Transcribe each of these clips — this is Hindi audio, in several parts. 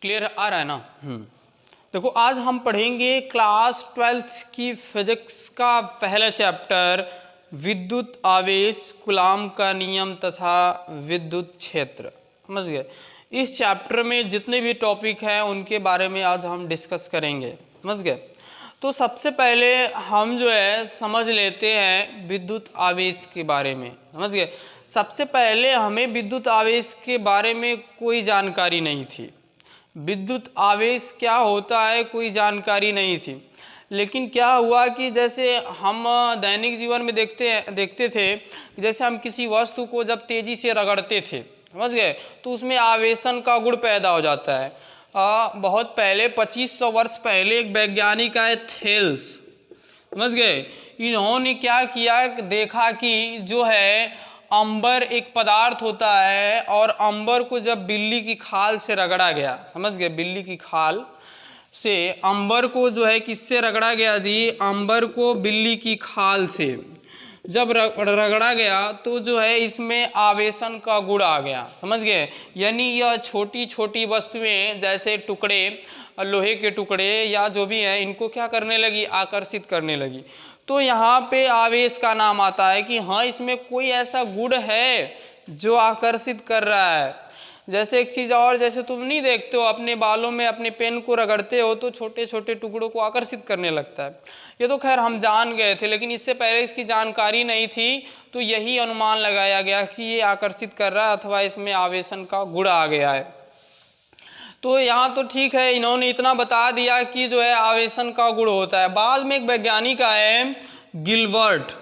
क्लियर आ रहा है ना? देखो आज हम पढ़ेंगे क्लास 12th की फिजिक्स का पहला चैप्टर विद्युत आवेश, कूलाम का नियम तथा विद्युत क्षेत्र। समझ गए? इस चैप्टर में जितने भी टॉपिक हैं उनके बारे में आज हम डिस्कस करेंगे। समझ गए? तो सबसे पहले हम जो है समझ लेते हैं विद्युत आवेश के बारे में। समझ गए? सबसे पहले हमें विद्युत आवेश के बारे में कोई जानकारी नहीं थी। विद्युत आवेश क्या होता है कोई जानकारी नहीं थी। लेकिन क्या हुआ कि जैसे हम दैनिक जीवन में देखते थे, जैसे हम किसी वस्तु को जब तेजी से रगड़ते थे, समझ गए, तो उसमें आवेशन का गुण पैदा हो जाता है। बहुत पहले 2500 वर्ष पहले एक वैज्ञानिक आए थेल्स, समझ गए, इन्होंने क्या किया, देखा कि जो है अंबर एक पदार्थ होता है और अंबर को जब बिल्ली की खाल से रगड़ा गया, समझ गए, बिल्ली की खाल से अंबर को जो है किससे रगड़ा गया जी, अंबर को बिल्ली की खाल से जब रगड़ा गया तो जो है इसमें आवेशन का गुण आ गया। समझ गए? यानी यह छोटी छोटी वस्तुएं जैसे टुकड़े, लोहे के टुकड़े या जो भी हैं, इनको क्या करने लगी, आकर्षित करने लगी। तो यहाँ पे आवेश का नाम आता है कि हाँ इसमें कोई ऐसा गुण है जो आकर्षित कर रहा है। जैसे एक चीज़ और, जैसे तुम नहीं देखते हो अपने बालों में अपने पेन को रगड़ते हो तो छोटे छोटे टुकड़ों को आकर्षित करने लगता है। ये तो खैर हम जान गए थे, लेकिन इससे पहले इसकी जानकारी नहीं थी, तो यही अनुमान लगाया गया कि ये आकर्षित कर रहा है अथवा इसमें आवेशन का गुण आ गया है। तो यहाँ तो ठीक है, इन्होंने इतना बता दिया कि जो है आवेशन का गुण होता है। बाद में एक वैज्ञानिक आए गिलबर्ट,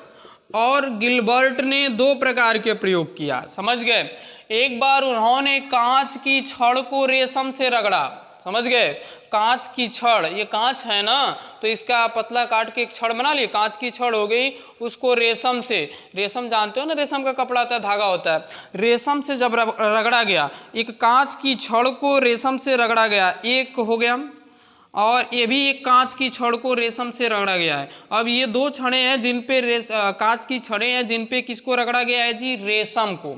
और गिलबर्ट ने दो प्रकार के प्रयोग किया। समझ गए? एक बार उन्होंने कांच की छड़ को रेशम से रगड़ा। समझ गए? कांच की छड़, ये कांच है ना, तो इसका पतला काट के एक छड़ बना लिए, कांच की छड़ हो गई, उसको रेशम से, रेशम जानते हो ना, रेशम का कपड़ा होता है, धागा होता है, रेशम से जब रगड़ा गया, एक कांच की छड़ को रेशम से रगड़ा गया, एक हो गया, और ये भी एक कांच की छड़ को रेशम से रगड़ा गया है। अब ये दो छड़ें हैं जिन पे कांच की छड़ें हैं जिन पे किसको रगड़ा गया है जी, रेशम को।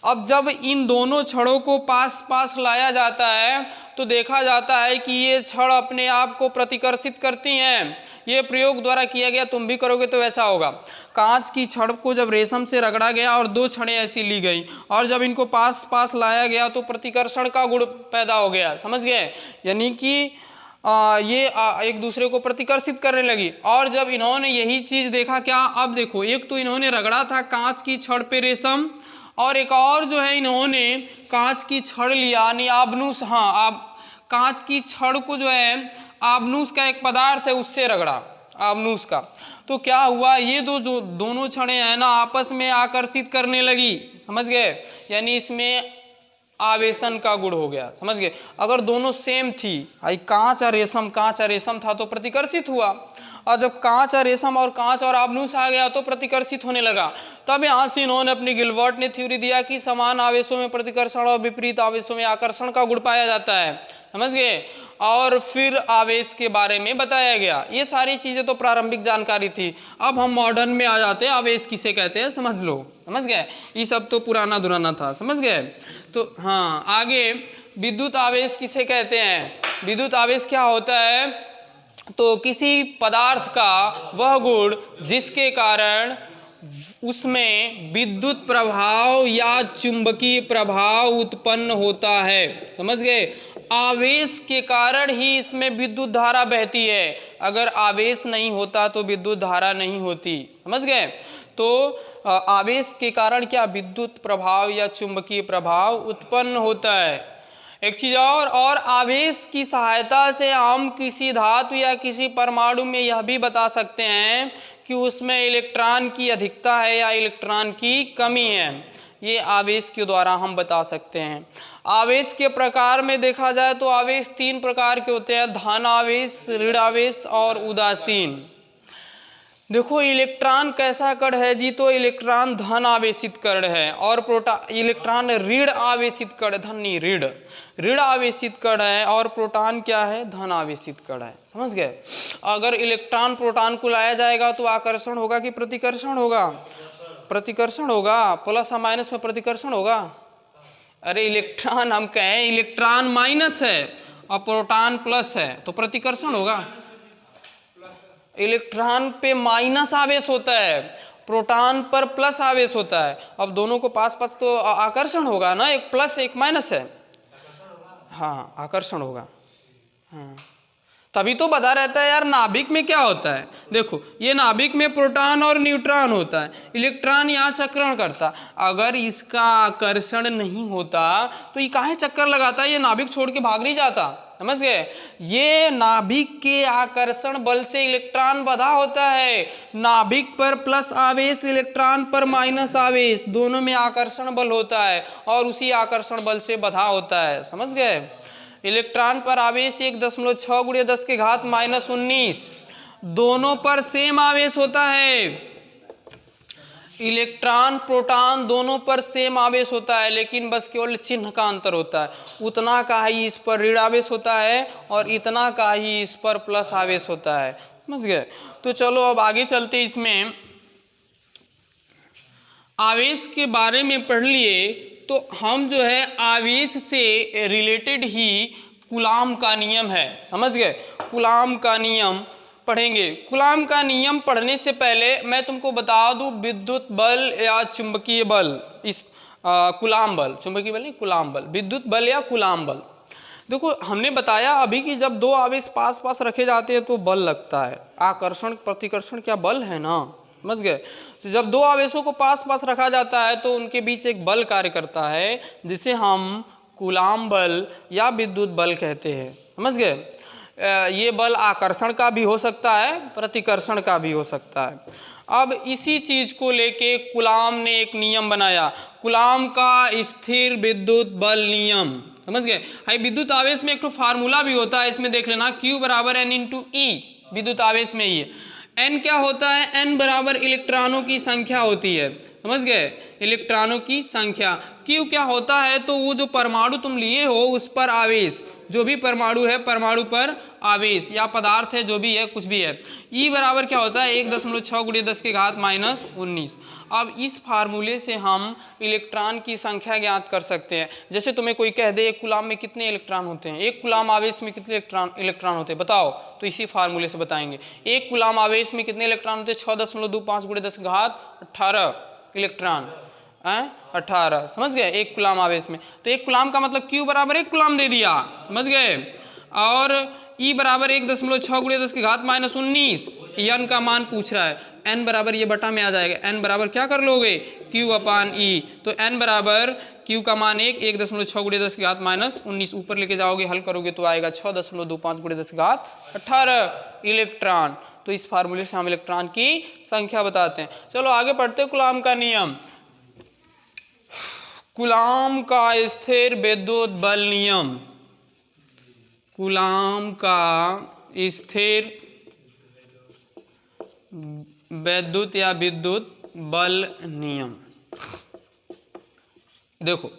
अब जब इन दोनों छड़ों को पास पास लाया जाता है तो देखा जाता है कि ये छड़ अपने आप को प्रतिकर्षित करती हैं। ये प्रयोग द्वारा किया गया, तुम भी करोगे तो वैसा होगा। कांच की छड़ को जब रेशम से रगड़ा गया और दो छड़ें ऐसी ली गई, और जब इनको पास पास लाया गया तो प्रतिकर्षण का गुण पैदा हो गया। समझ गए? यानी कि ये एक दूसरे को प्रतिकर्षित करने लगी। और जब इन्होंने यही चीज देखा, क्या, अब देखो, एक तो इन्होंने रगड़ा था कांच की छड़ पे रेशम, और एक और जो है इन्होंने कांच की छड़ लिया, यानी आबनूस, हाँ, आप कांच की छड़ को जो है आबनूस का एक पदार्थ है उससे रगड़ा, आबनूस का। तो क्या हुआ, ये जो दोनों छड़ें हैं ना आपस में आकर्षित करने लगी। समझ गए? यानी इसमें आवेशन का गुण हो गया। समझ गए? अगर दोनों सेम थी, कांच और रेशम था तो प्रतिकर्षित हुआ, और जब कांच और रेशम और कांच और आबनूस आ गया तो प्रतिकर्षित होने लगा। तब यहाँ से इन्होंने अपनी गिलबर्ट ने थ्योरी दिया कि समान आवेशों में प्रतिकर्षण और विपरीत आवेशों में आकर्षण का गुण पाया जाता है। समझ गए? और फिर आवेश के बारे में बताया गया। ये सारी चीजें तो प्रारंभिक जानकारी थी। अब हम मॉडर्न में आ जाते हैं, आवेश किसे कहते हैं समझ लो। समझ गए? ये सब तो पुराना दुराना था। समझ गए? तो हाँ, आगे विद्युत आवेश किसे कहते हैं? विद्युत आवेश क्या होता है, तो किसी पदार्थ का वह गुण जिसके कारण उसमें विद्युत प्रभाव या चुंबकीय प्रभाव उत्पन्न होता है। समझ गए? आवेश के कारण ही इसमें विद्युत धारा बहती है। अगर आवेश नहीं होता तो विद्युत धारा नहीं होती। समझ गए? तो आवेश के कारण क्या, विद्युत प्रभाव या चुंबकीय प्रभाव उत्पन्न होता है। एक चीज और आवेश की सहायता से हम किसी धातु या किसी परमाणु में यह भी बता सकते हैं कि उसमें इलेक्ट्रॉन की अधिकता है या इलेक्ट्रॉन की कमी है। ये आवेश के द्वारा हम बता सकते हैं। आवेश के प्रकार में देखा जाए तो आवेश तीन प्रकार के होते हैं, धन आवेश, ऋण आवेश और उदासीन। देखो इलेक्ट्रॉन कैसा कण है जी, तो इलेक्ट्रॉन धन आवेशित कण है, और इलेक्ट्रॉन ऋण आवेशित कण, धन नहीं ऋण आवेशित कण है, और प्रोटॉन क्या है, धन आवेशित कण है। समझ गए? अगर इलेक्ट्रॉन प्रोटॉन को लाया जाएगा तो आकर्षण होगा कि प्रतिकर्षण होगा? प्रतिकर्षण होगा। प्लस और माइनस में प्रतिकर्षण होगा। अरे इलेक्ट्रॉन हम कहें इलेक्ट्रॉन माइनस है और प्रोटॉन प्लस है तो प्रतिकर्षण होगा। इलेक्ट्रॉन पे माइनस आवेश होता है, प्रोटॉन पर प्लस आवेश होता है। अब दोनों को पास पास तो आकर्षण होगा ना, एक प्लस एक माइनस है। हाँ आकर्षण होगा। हाँ तभी तो बता रहता है यार नाभिक में क्या होता है। देखो ये नाभिक में प्रोटॉन और न्यूट्रॉन होता है, इलेक्ट्रॉन यहाँ चक्रण करता। अगर इसका आकर्षण नहीं होता तो ये काहे चक्कर लगाता, ये नाभिक छोड़ के भाग नहीं जाता। समझ गए? ये नाभिक के आकर्षण बल से इलेक्ट्रॉन बंधा होता है। नाभिक पर प्लस आवेश, इलेक्ट्रॉन पर माइनस आवेश, दोनों में आकर्षण बल होता है और उसी आकर्षण बल से बंधा होता है। समझ गए? इलेक्ट्रॉन पर आवेश 1.6 × 10⁻⁻19, दोनों पर सेम आवेश होता है। इलेक्ट्रॉन प्रोटॉन दोनों पर सेम आवेश होता है, लेकिन बस केवल चिन्ह का अंतर होता है। उतना का ही इस पर ऋण आवेश होता है और इतना का ही इस पर प्लस आवेश होता है। समझ गए? तो चलो अब आगे चलते। इसमें आवेश के बारे में पढ़ लिए तो हम जो है आवेश से रिलेटेड ही कूलाम का नियम है। समझ गए? कूलाम का नियम पढ़ेंगे। कूलाम का नियम पढ़ने से पहले मैं तुमको बता दूं विद्युत बल या चुंबकीय बल, इस कूलाम बल, चुंबकीय बल नहीं कूलाम बल, विद्युत बल या कूलाम बल। देखो हमने बताया अभी कि जब दो आवेश पास पास रखे जाते हैं तो बल लगता है। आकर्षण प्रतिकर्षण क्या बल है ना। समझ गए? तो जब दो आवेशों को पास पास रखा जाता है तो उनके बीच एक बल कार्य करता है जिसे हम कूलाम बल या विद्युत बल कहते हैं। समझ गए? ये बल आकर्षण का भी हो सकता है, प्रतिकर्षण का भी हो सकता है। अब इसी चीज को लेके कूलाम ने एक नियम बनाया, कूलाम का स्थिर विद्युत बल नियम। समझ गए? भाई विद्युत आवेश में एक तो फार्मूला भी होता है, इसमें देख लेना, Q = N × E। विद्युत आवेश में ये N क्या होता है? N = इलेक्ट्रॉनों की संख्या होती है। समझ गए? इलेक्ट्रॉनों की संख्या। Q क्या होता है? तो वो जो परमाणु तुम लिए हो उस पर आवेश, जो भी परमाणु है परमाणु पर आवेश या पदार्थ है जो भी है कुछ भी है। E बराबर क्या होता है? 1.6 × 10⁻⁻19। अब इस फार्मूले से हम इलेक्ट्रॉन की संख्या ज्ञात कर सकते हैं। जैसे तुम्हें कोई कह दे एक कूलाम में कितने इलेक्ट्रॉन होते हैं, एक कूलाम आवेश में कितने इलेक्ट्रॉन होते हैं बताओ, तो इसी फार्मूले से बताएंगे। एक कूलाम आवेश में कितने इलेक्ट्रॉन होते हैं? 6.25 × 10⁻18 इलेक्ट्रॉन, 18। समझ गए? एक कूलाम आवेश में। तो एक कूलाम का मतलब Q = 1 कूलाम दे दिया। समझ गए? और E = 1.6 × 10⁻⁻19। N का मान पूछ रहा है, N बराबर ये बटा में आ जाएगा। N बराबर क्या कर लोगे? Q/E। तो N बराबर Q का मान 1.6 × 10⁻⁻19 ऊपर लेके जाओगे, हल करोगे तो आएगा 6.25 × 10⁻18 इलेक्ट्रॉन। तो इस फार्मूले से हम इलेक्ट्रॉन की संख्या बताते हैं। चलो आगे पढ़ते हैं कूलाम का नियम। कूलाम का स्थिर विद्युत बल नियम, कूलाम का स्थिर वैद्युत या विद्युत बल नियम। देखो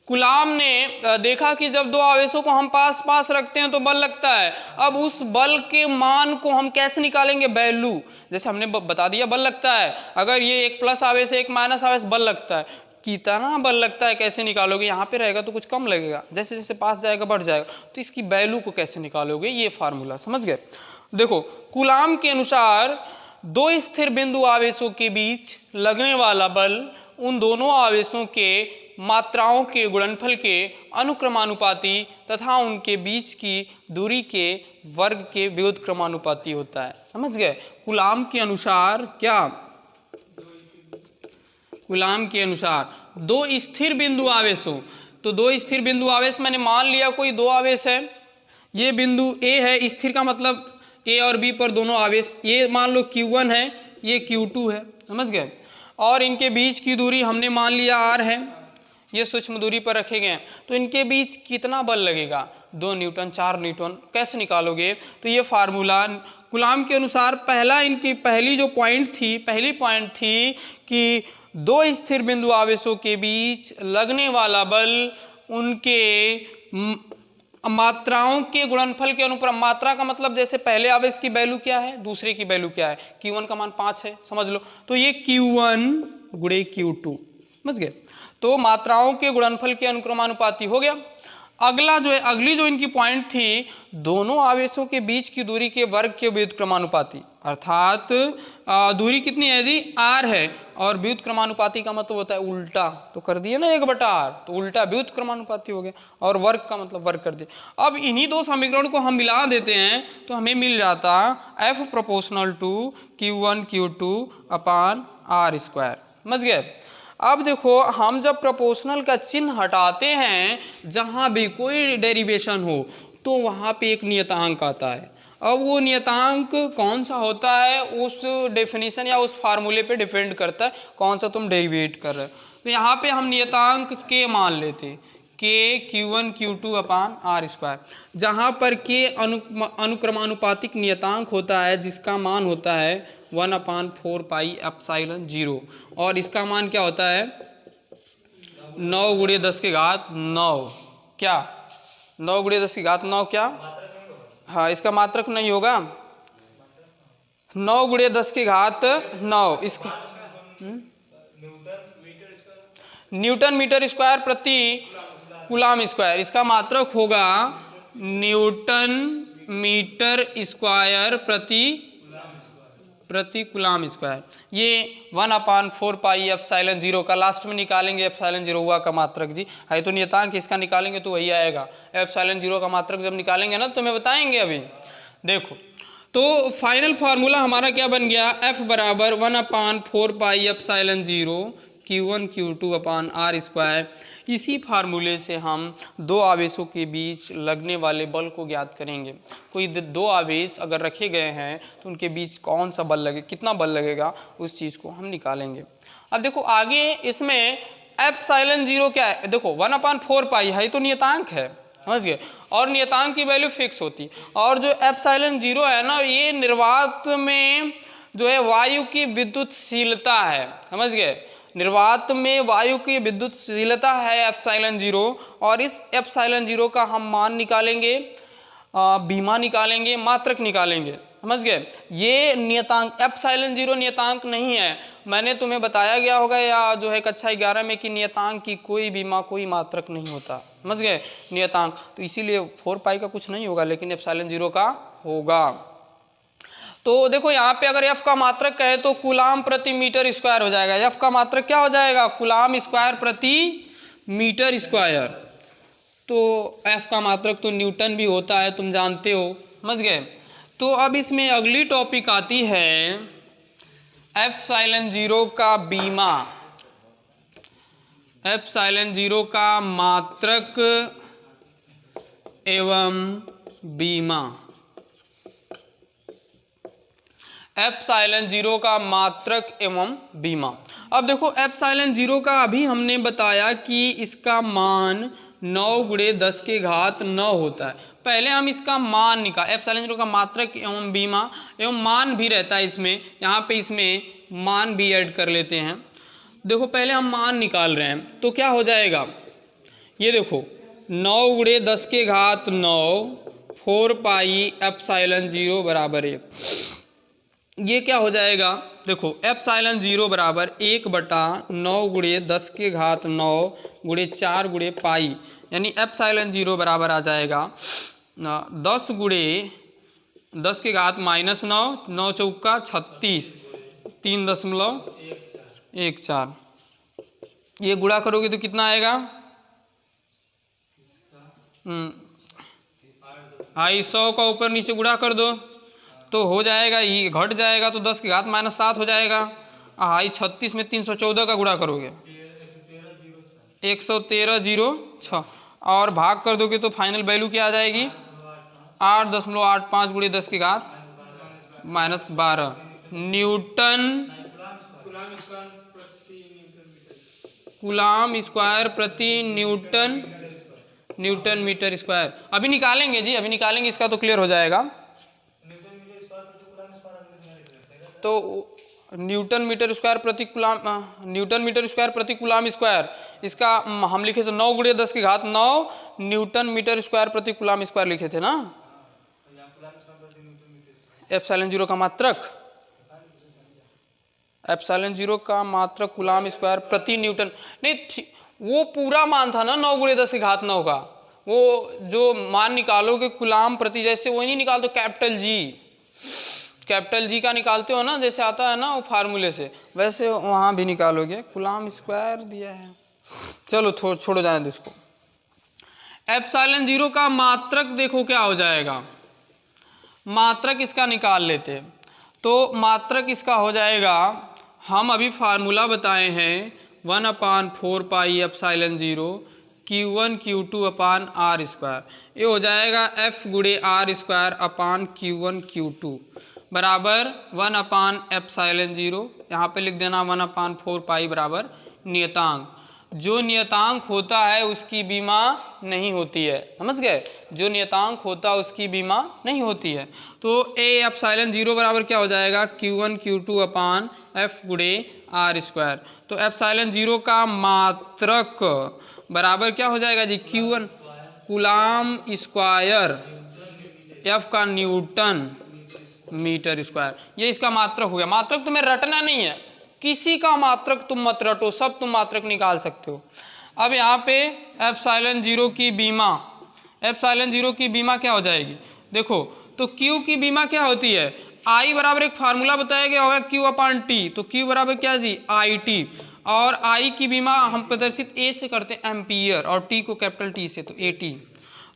कूलाम ने देखा कि जब दो आवेशों को हम पास पास रखते हैं तो बल लगता है। अब उस बल के मान को हम कैसे निकालेंगे? वैल्यू। जैसे हमने बता दिया बल लगता है, अगर ये एक प्लस आवेश है एक माइनस आवेश, बल लगता है। कितना बल लगता है कैसे निकालोगे? यहाँ पे रहेगा तो कुछ कम लगेगा, जैसे जैसे पास जाएगा बढ़ जाएगा। तो इसकी वैल्यू को कैसे निकालोगे? ये फार्मूला। समझ गए? देखो कूलाम के अनुसार दो स्थिर बिंदु आवेशों के बीच लगने वाला बल उन दोनों आवेशों के मात्राओं के गुणनफल के अनुक्रमानुपाती तथा उनके बीच की दूरी के वर्ग के व्युत्क्रमानुपाती होता है। समझ गए? कूलाम के अनुसार क्या? कूलाम के अनुसार दो स्थिर बिंदु आवेशों, तो दो स्थिर बिंदु आवेश मैंने मान लिया कोई दो आवेश है, ये बिंदु A है, स्थिर का मतलब A और B पर दोनों आवेश, ये मान लो Q1 है, ये Q2 है। समझ गए? और इनके बीच की दूरी हमने मान लिया R है, ये सूक्ष्म दूरी पर रखे गए हैं। तो इनके बीच कितना बल लगेगा? 2 न्यूटन, 4 न्यूटन। कैसे निकालोगे? तो ये फार्मूला कूलाम के अनुसार पहला, इनकी पहली जो पॉइंट थी, पहली पॉइंट थी कि दो स्थिर बिंदु आवेशों के बीच लगने वाला बल उनके मात्राओं के गुणनफल के अनुक्रम। मात्रा का मतलब जैसे पहले आवेश की वैल्यू क्या है, दूसरे की वैल्यू क्या है। Q1 का मान 5 है, समझ लो, तो ये Q1 × Q2। समझ गए? तो मात्राओं के गुणनफल के अनुक्रमानुपाती हो गया। अगला जो है, अगली जो इनकी पॉइंट थी, दोनों आवेशों के बीच की दूरी के वर्ग के व्युत्क्रमानुपाती, अर्थात दूरी कितनी है जी, r है, और व्युत्क्रमानुपाती का मतलब होता है उल्टा, तो कर दिए ना 1/r, तो उल्टा व्युत्क्रमानुपाती हो गया, और वर्ग का मतलब वर्ग कर दिए। अब इन्हीं दो समीकरण को हम मिला देते हैं तो हमें मिल जाता F proportional to Q1 Q2 upon r square. समझ गए। अब देखो, हम जब प्रोपोर्शनल का चिन्ह हटाते हैं, जहां भी कोई डेरिवेशन हो तो वहां पे एक नियतांक आता है। अब वो नियतांक कौन सा होता है, उस डेफिनेशन या उस फार्मूले पे डिपेंड करता है कौन सा तुम डेरिवेट कर रहे हो। तो यहाँ पे हम नियतांक के मान लेते, के Q1 Q2 upon r square, जहाँ पर के अनुक्रमानुपातिक नियतांक होता है, जिसका मान होता है 1/4 पाई एप्सिलॉन 0, और इसका मान क्या होता है 9 × 10⁹ क्या 9 × 10⁹ क्या, हाँ इसका मात्रक नहीं होगा, 9 × 10⁹ इसका न्यूटन मीटर स्क्वायर प्रति कूलाम स्क्वायर, इसका मात्रक होगा न्यूटन मीटर स्क्वायर प्रति कूलाम स्क्वायर। ये 1/4 पाई एप्सिलॉन 0 का लास्ट में निकालेंगे, एप्सिलॉन 0 हुआ का मात्रक जी है, तो नियतांक इसका निकालेंगे तो वही आएगा। एप्सिलॉन 0 का मात्रक जब निकालेंगे ना तो मैं बताएंगे अभी। देखो, तो फाइनल फार्मूला हमारा क्या बन गया, F बराबर 1/4 pi epsilon 0 Q1 Q2 upon r square. इसी फार्मूले से हम दो आवेशों के बीच लगने वाले बल को ज्ञात करेंगे। कोई दो आवेश अगर रखे गए हैं तो उनके बीच कौन सा बल लगे, कितना बल लगेगा, उस चीज़ को हम निकालेंगे। अब देखो आगे इसमें एप्सिलॉन 0 क्या है, देखो 1/4 पाई है तो नियतांक है, समझ गए, और नियतांक की वैल्यू फिक्स होती, और जो एप्सिलॉन 0 है ना, ये निर्वात में जो है वायु की विद्युतशीलता है, समझ गए, निर्वात में वायु की विद्युतशीलता है एप्सिलॉन 0, और इस एप्सिलॉन 0 का हम मान निकालेंगे, बीमा निकालेंगे, मात्रक निकालेंगे, समझ गए। ये नियतांक एप्सिलॉन 0 नियतांक नहीं है, मैंने तुम्हें बताया गया होगा या जो है कक्षा 11 में कि नियतांक की कोई बीमा कोई मात्रक नहीं होता, समझ गए, नियतांक, तो इसीलिए 4 पाई का कुछ नहीं होगा, लेकिन एप्सिलॉन 0 का होगा। तो देखो यहाँ पे अगर F का मात्रक कहे तो कूलाम प्रति मीटर स्क्वायर हो जाएगा। F का मात्रक क्या हो जाएगा, कूलाम स्क्वायर प्रति मीटर स्क्वायर। तो F का मात्रक तो न्यूटन भी होता है, तुम जानते हो, समझ गए। तो अब इसमें अगली टॉपिक आती है एप्सिलॉन 0 का बीमा, एप्सिलॉन 0 का मात्रक एवं बीमा, एप्सिलॉन 0 का मात्रक एवं बीमा। अब देखो एप्सिलॉन 0 का अभी हमने बताया कि इसका मान 9 × 10⁹ होता है। पहले हम इसका मान निकाल, एप्सिलॉन 0 का मात्रक एवं बीमा एवं मान भी रहता है इसमें, यहाँ पे इसमें मान भी ऐड कर लेते हैं। देखो पहले हम मान निकाल रहे हैं तो क्या हो जाएगा, ये देखो 9 × 10⁹ 4 पाई एप्सिलॉन 0 बराबर 1, ये क्या हो जाएगा, देखो एप्सिलॉन 0 बराबर 1/9 × 10⁹ 4 × पाई, यानी एप्सिलॉन 0 बराबर आ जाएगा 10 × 10⁻⁻9, 9 चौका 36, 3.14, ये गुणा करोगे तो कितना आएगा, 250 का ऊपर नीचे गुणा कर दो तो हो जाएगा, ये घट जाएगा तो 10⁻⁻7 हो जाएगा। हाई 36 में 314 का गुणा करोगे 113.06, और भाग कर दोगे तो फाइनल वैल्यू क्या आ जाएगी, 8.85 × 10⁻12 न्यूटन कूलाम स्क्वायर प्रति न्यूटन मीटर स्क्वायर। अभी निकालेंगे जी, अभी निकालेंगे, इसका तो क्लियर हो जाएगा। तो न्यूटन मीटर स्क्वायर प्रति कूलाम, न्यूटन मीटर स्क्वायर प्रति कूलाम स्क्वायर, इसका हम लिखे थे 9 × 10⁹ न्यूटन मीटर स्क्वायर प्रति कूलाम स्क्वायर लिखे थे ना। एप्सिलॉन 0 का मात्रक, एप्सिलॉन 0 का मात्रक कूलाम स्क्वायर प्रति न्यूटन, नहीं वो पूरा मान था ना 9 × 10⁹ का, वो जो मान निकालोगे कूलाम प्रति, जैसे वो नहीं निकालते कैपिटल जी का निकालते हो ना, जैसे आता है ना वो फार्मूले से, वैसे वहाँ भी निकालोगे। कूलाम स्क्वायर दिया है, चलो छोड़ो जाने दो इसको। एप्सिलॉन 0 का मात्रक देखो क्या हो जाएगा, मात्रक इसका निकाल लेते हैं। तो मात्रक इसका हो जाएगा, हम अभी फार्मूला बताए हैं 1/4 पाई एप्सिलॉन 0 Q1 Q2 अपान R²। ये हो जाएगा F × R² अपान Q1 Q2 बराबर 1/एप्सिलॉन 0, यहाँ पे लिख देना 1/4 पाई बराबर नियतांक। जो नियतांक होता है उसकी बीमा नहीं होती है, समझ गए, जो नियतांक होता है उसकी बीमा नहीं होती है। तो ए एप्सिलॉन 0 बराबर क्या हो जाएगा, Q1 Q2 अपान F × R²। तो एप्सिलॉन 0 का मात्रक बराबर क्या हो जाएगा जी, Q1 कूलाम स्क्वायर, F का न्यूटन मीटर स्क्वायर। ये इसका मात्रक हो गया। मात्रक तुम्हें रटना नहीं है, किसी का मात्रक तुम मत रटो, सब तुम मात्रक निकाल सकते हो। अब यहाँ पे एप्सिलॉन 0 की बीमा, एप्सिलॉन 0 की बीमा क्या हो जाएगी, देखो तो Q की बीमा क्या होती है, I बराबर एक फार्मूला बताया गया होगा Q/T, तो Q बराबर क्या जी IT, और I की बीमा हम प्रदर्शित A से करते हैं एम्पियर, और T को कैपिटल T से, तो AT।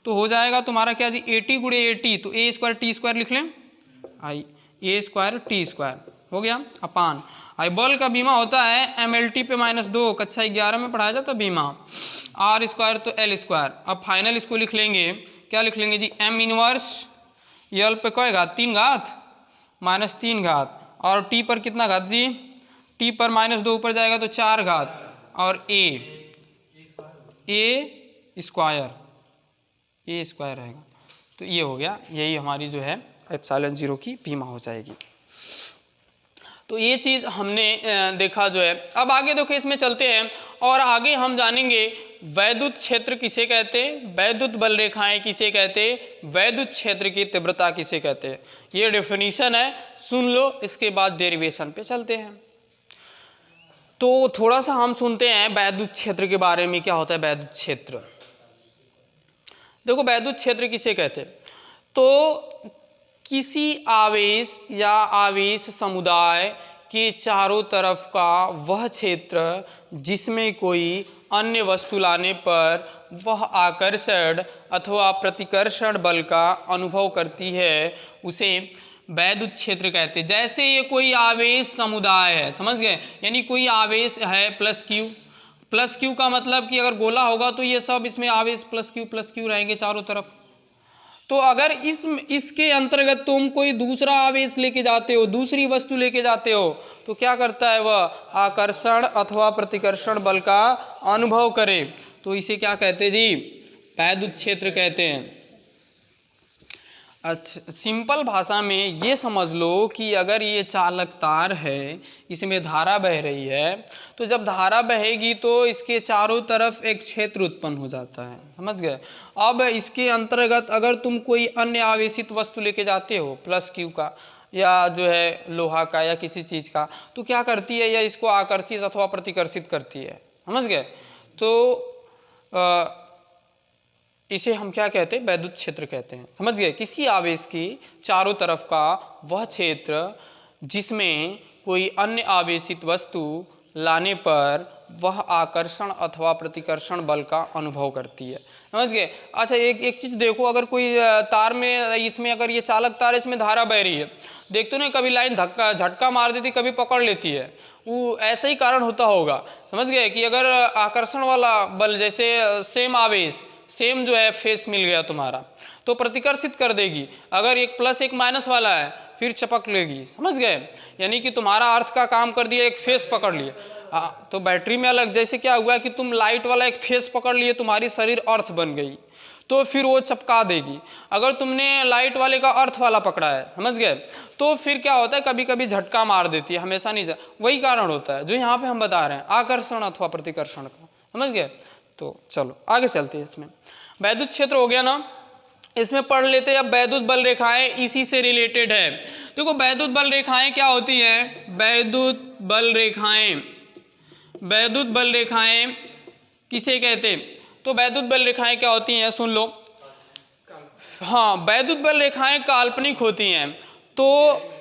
तो हो जाएगा तुम्हारा क्या जी, AT × AT, तो A² T² लिख लें, I A² T² हो गया अपान आई। बल का बीमा होता है MLT पे -2, कक्षा 11 में पढ़ाया जाता बीमा, R² तो L²। अब फाइनल इसको लिख लेंगे, क्या लिख लेंगे जी, M इनवर्स L पे क्या घात, 3 घात -3 घात, और T पर कितना घात जी, T पर -2 ऊपर जाएगा तो 4 घात, और A² रहेगा। तो ये हो गया, यही हमारी जो है एप्सिलॉन 0 की बीमा हो जाएगी। तो ये चीज़ हमने देखा जो है। अब आगे देखो इसमें चलते हैं और आगे हम जानेंगे वैद्युत क्षेत्र किसे कहते हैं, वैद्युत बल रेखाएं किसे कहते हैं, वैद्युत क्षेत्र की तीव्रता किसे कहते हैं। ये डेफिनेशन है, सुन लो, इसके बाद डेरिवेशन पे चलते हैं। तो थोड़ा सा हम सुनते हैं वैद्युत क्षेत्र के बारे में, क्या होता है वैद्युत क्षेत्र। देखो वैद्युत क्षेत्र किसे कहते हैं, तो किसी आवेश या आवेश समुदाय के चारों तरफ का वह क्षेत्र जिसमें कोई अन्य वस्तु लाने पर वह आकर्षण अथवा प्रतिकर्षण बल का अनुभव करती है, उसे वैद्युत क्षेत्र कहते हैं। जैसे ये कोई आवेश समुदाय है, समझ गए, यानी कोई आवेश है प्लस क्यू का मतलब कि अगर गोला होगा तो ये सब इसमें आवेश प्लस क्यू रहेंगे चारों तरफ। तो अगर इसके अंतर्गत तुम कोई दूसरा आवेश लेके जाते हो, दूसरी वस्तु लेके जाते हो, तो क्या करता है वह, आकर्षण अथवा प्रतिकर्षण बल का अनुभव करे, तो इसे क्या कहते हैं जी, वैद्युत क्षेत्र कहते हैं। अच्छा, सिंपल भाषा में ये समझ लो कि अगर ये चालक तार है, इसमें धारा बह रही है, तो जब धारा बहेगी तो इसके चारों तरफ एक क्षेत्र उत्पन्न हो जाता है, समझ गए। अब इसके अंतर्गत अगर तुम कोई अन्य आवेशित वस्तु लेके जाते हो, प्लस क्यू का या जो है लोहा का या किसी चीज़ का, तो क्या करती है, या इसको आकर्षित अथवा प्रतिकर्षित करती है, समझ गए। तो इसे हम क्या कहते हैं, वैद्युत क्षेत्र कहते हैं, समझ गए। किसी आवेश की चारों तरफ का वह क्षेत्र जिसमें कोई अन्य आवेशित वस्तु लाने पर वह आकर्षण अथवा प्रतिकर्षण बल का अनुभव करती है, समझ गए। अच्छा, एक चीज़ देखो, अगर कोई तार में, इसमें अगर ये चालक तार, इसमें धारा बह रही है, देखते हो ना, कभी लाइन झटका मार देती, कभी पकड़ लेती है, वो ऐसा ही कारण होता होगा, समझ गए। कि अगर आकर्षण वाला बल, जैसे सेम आवेश, सेम जो है फेस मिल गया तुम्हारा, तो प्रतिकर्षित कर देगी। अगर एक प्लस एक माइनस वाला है, फिर चपक लेगी, समझ गए। यानी कि तुम्हारा अर्थ का काम कर दिया, एक फेस पकड़ लिए। तो बैटरी में अलग, जैसे क्या हुआ कि तुम लाइट वाला एक फेस पकड़ लिए, तुम्हारी शरीर अर्थ बन गई, तो फिर वो चपका देगी। अगर तुमने लाइट वाले का अर्थ वाला पकड़ा है, समझ गए, तो फिर क्या होता है, कभी कभी झटका मार देती है, हमेशा नहीं। वही कारण होता है जो यहाँ पे हम बता रहे हैं, आकर्षण अथवा प्रतिकर्षण का, समझ गए। तो चलो आगे चलते हैं। इसमें वैद्युत क्षेत्र हो गया ना, इसमें पढ़ लेते हैं। अब वैद्युत बल रेखाएं इसी से रिलेटेड है। देखो वैद्युत बल रेखाएं क्या होती हैं, वैद्युत बल रेखाएं किसे कहते हैं? तो वैद्युत बल रेखाएं क्या होती हैं, सुन लो। हाँ, वैद्युत बल रेखाएं काल्पनिक होती हैं। तो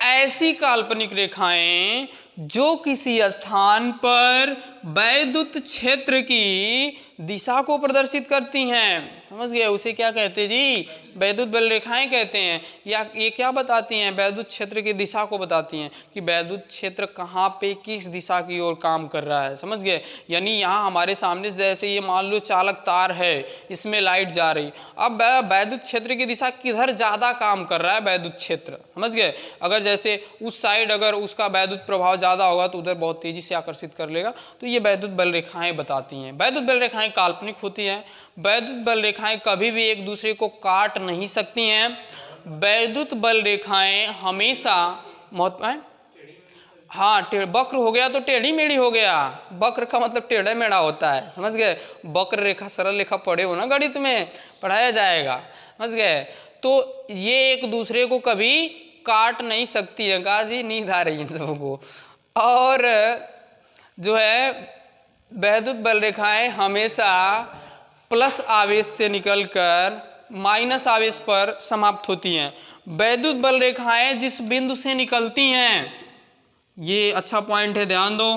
ऐसी काल्पनिक रेखाएं जो किसी स्थान पर वैद्युत क्षेत्र की दिशा को प्रदर्शित करती हैं, समझ गए, उसे क्या कहते हैं जी? वैद्युत बल रेखाएं कहते हैं। या ये क्या बताती हैं? वैद्युत क्षेत्र की दिशा को बताती हैं कि वैद्युत क्षेत्र कहाँ पे किस दिशा की ओर काम कर रहा है, समझ गए। यानी यहाँ हमारे सामने जैसे ये मान लो चालक तार है, इसमें लाइट जा रही, अब वैद्युत क्षेत्र की दिशा किधर ज़्यादा काम कर रहा है, वैद्युत क्षेत्र, समझ गए। अगर जैसे उस साइड अगर उसका वैद्युत प्रभाव ज़्यादा होगा तो उधर बहुत तेजी से आकर्षित कर लेगा। तो ये वैद्युत बल रेखाएं बताती हैं। वैद्युत बल रेखाएं काल्पनिक होती हैं। वैद्युत बल रेखाएं कभी भी एक दूसरे को काट नहीं सकती हैं। वैद्युत बल रेखाएं हमेशा महत्वपूर्ण, हाँ, वक्र हो गया तो टेढ़ी मेढ़ी हो गया। वक्र का मतलब टेढ़ा मेढ़ा होता है, समझ गए। वक्र रेखा सरल रेखा पढ़े हो ना, गणित में पढ़ाया जाएगा, समझ गए। तो ये एक दूसरे को कभी काट नहीं सकती है। कहा जी, नींद आ रही है इन सबको। और जो है वैद्युत बल रेखाएं हमेशा प्लस आवेश से निकलकर माइनस आवेश पर समाप्त होती हैं। वैद्युत बल रेखाएं जिस बिंदु से निकलती हैं, ये अच्छा पॉइंट है, ध्यान दो।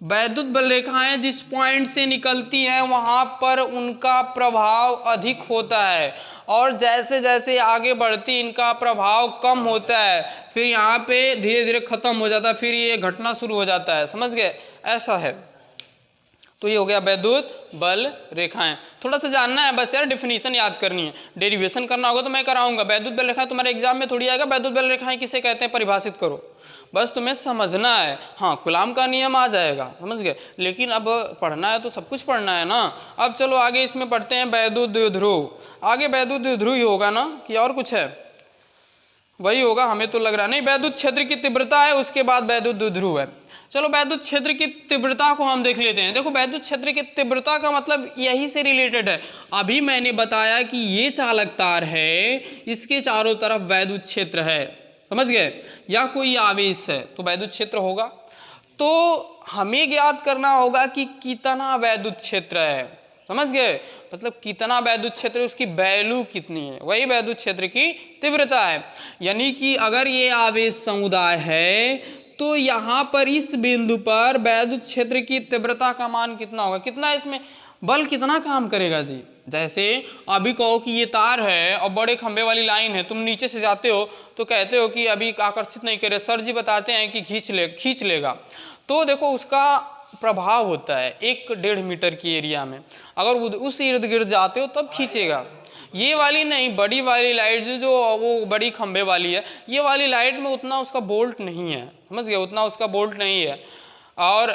वैद्युत बल रेखाएं जिस पॉइंट से निकलती हैं वहां पर उनका प्रभाव अधिक होता है, और जैसे जैसे आगे बढ़ती इनका प्रभाव कम होता है, फिर यहाँ पे धीरे धीरे खत्म हो जाता है, फिर ये घटना शुरू हो जाता है, समझ गए, ऐसा है। तो ये हो गया वैद्युत बल रेखाएं। थोड़ा सा जानना है बस यार, डेफिनेशन याद करनी है। डेरिवेशन करना होगा तो मैं कराऊंगा। वैद्युत बल रेखाएं तुम्हारे एग्जाम में थोड़ी आएगा, वैद्युत बल रेखाएं किसे कहते हैं परिभाषित करो, बस तुम्हें समझना है। हाँ, कूलाम का नियम आ जाएगा, समझ गए, लेकिन अब पढ़ना है तो सब कुछ पढ़ना है ना। अब चलो आगे इसमें पढ़ते हैं वैद्युत द्विध्रुव। आगे वैद्युत द्विध्रुव ही होगा ना, कि और कुछ है? वही होगा, हमें तो लग रहा नहीं। वैद्युत क्षेत्र की तीव्रता है, उसके बाद वैद्युत द्विध्रुव है। चलो वैद्युत क्षेत्र की तीव्रता को हम देख लेते हैं। देखो वैद्युत क्षेत्र की तीव्रता का मतलब यही से रिलेटेड है। अभी मैंने बताया कि ये चालक तार है, इसके चारों तरफ वैद्युत क्षेत्र है, समझ गए, या कोई आवेश है तो वैद्युत क्षेत्र होगा। तो हमें ज्ञात करना होगा कि कितना वैद्युत क्षेत्र है, समझ गए, मतलब कितना वैद्युत क्षेत्र है, उसकी वैल्यू कितनी है, वही वैद्युत क्षेत्र की तीव्रता है। यानी कि अगर ये आवेश समुदाय है तो यहाँ पर इस बिंदु पर वैद्युत क्षेत्र की तीव्रता का मान कितना होगा, कितना इसमें बल कितना काम करेगा जी। जैसे अभी कहो कि ये तार है और बड़े खंबे वाली लाइन है, तुम नीचे से जाते हो तो कहते हो कि अभी आकर्षित नहीं करे, सर जी बताते हैं कि खींच लेगा। तो देखो उसका प्रभाव होता है 1-1.5 मीटर की एरिया में, अगर उस इर्द गिर्द जाते हो तब खींचेगा। ये वाली नहीं, बड़ी वाली लाइट जो वो बड़ी खंबे वाली है, ये वाली लाइट में उतना उसका बोल्ट नहीं है, समझ गए, उतना उसका बोल्ट नहीं है, और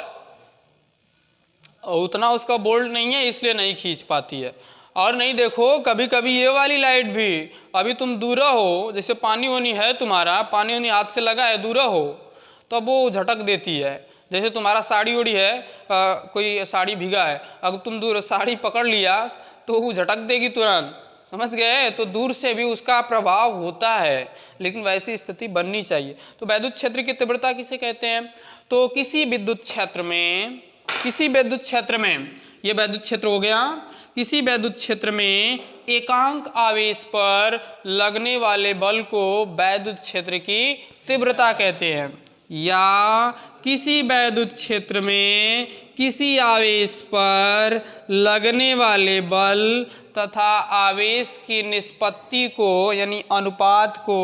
उतना उसका बोल्ट नहीं है, इसलिए नहीं खींच पाती है। और नहीं देखो कभी कभी ये वाली लाइट भी, अभी तुम दूर हो, जैसे पानी वानी है तुम्हारा, पानी वानी हाथ से लगा है, दूर हो तो वो झटक देती है। जैसे तुम्हारा साड़ी उड़ी है, कोई साड़ी भीगा है, अगर तुम दूर साड़ी पकड़ लिया तो वो झटक देगी तुरंत, समझ गए। तो दूर से भी उसका प्रभाव होता है, लेकिन वैसी स्थिति बननी चाहिए। तो वैद्युत क्षेत्र की तीव्रता किसे कहते हैं? तो किसी विद्युत क्षेत्र में, ये वैद्युत क्षेत्र हो गया, किसी वैद्युत क्षेत्र में एकांक आवेश पर लगने वाले बल को वैद्युत क्षेत्र की तीव्रता कहते हैं। या किसी वैद्युत क्षेत्र में किसी आवेश पर लगने वाले बल तथा आवेश की निष्पत्ति को यानी अनुपात को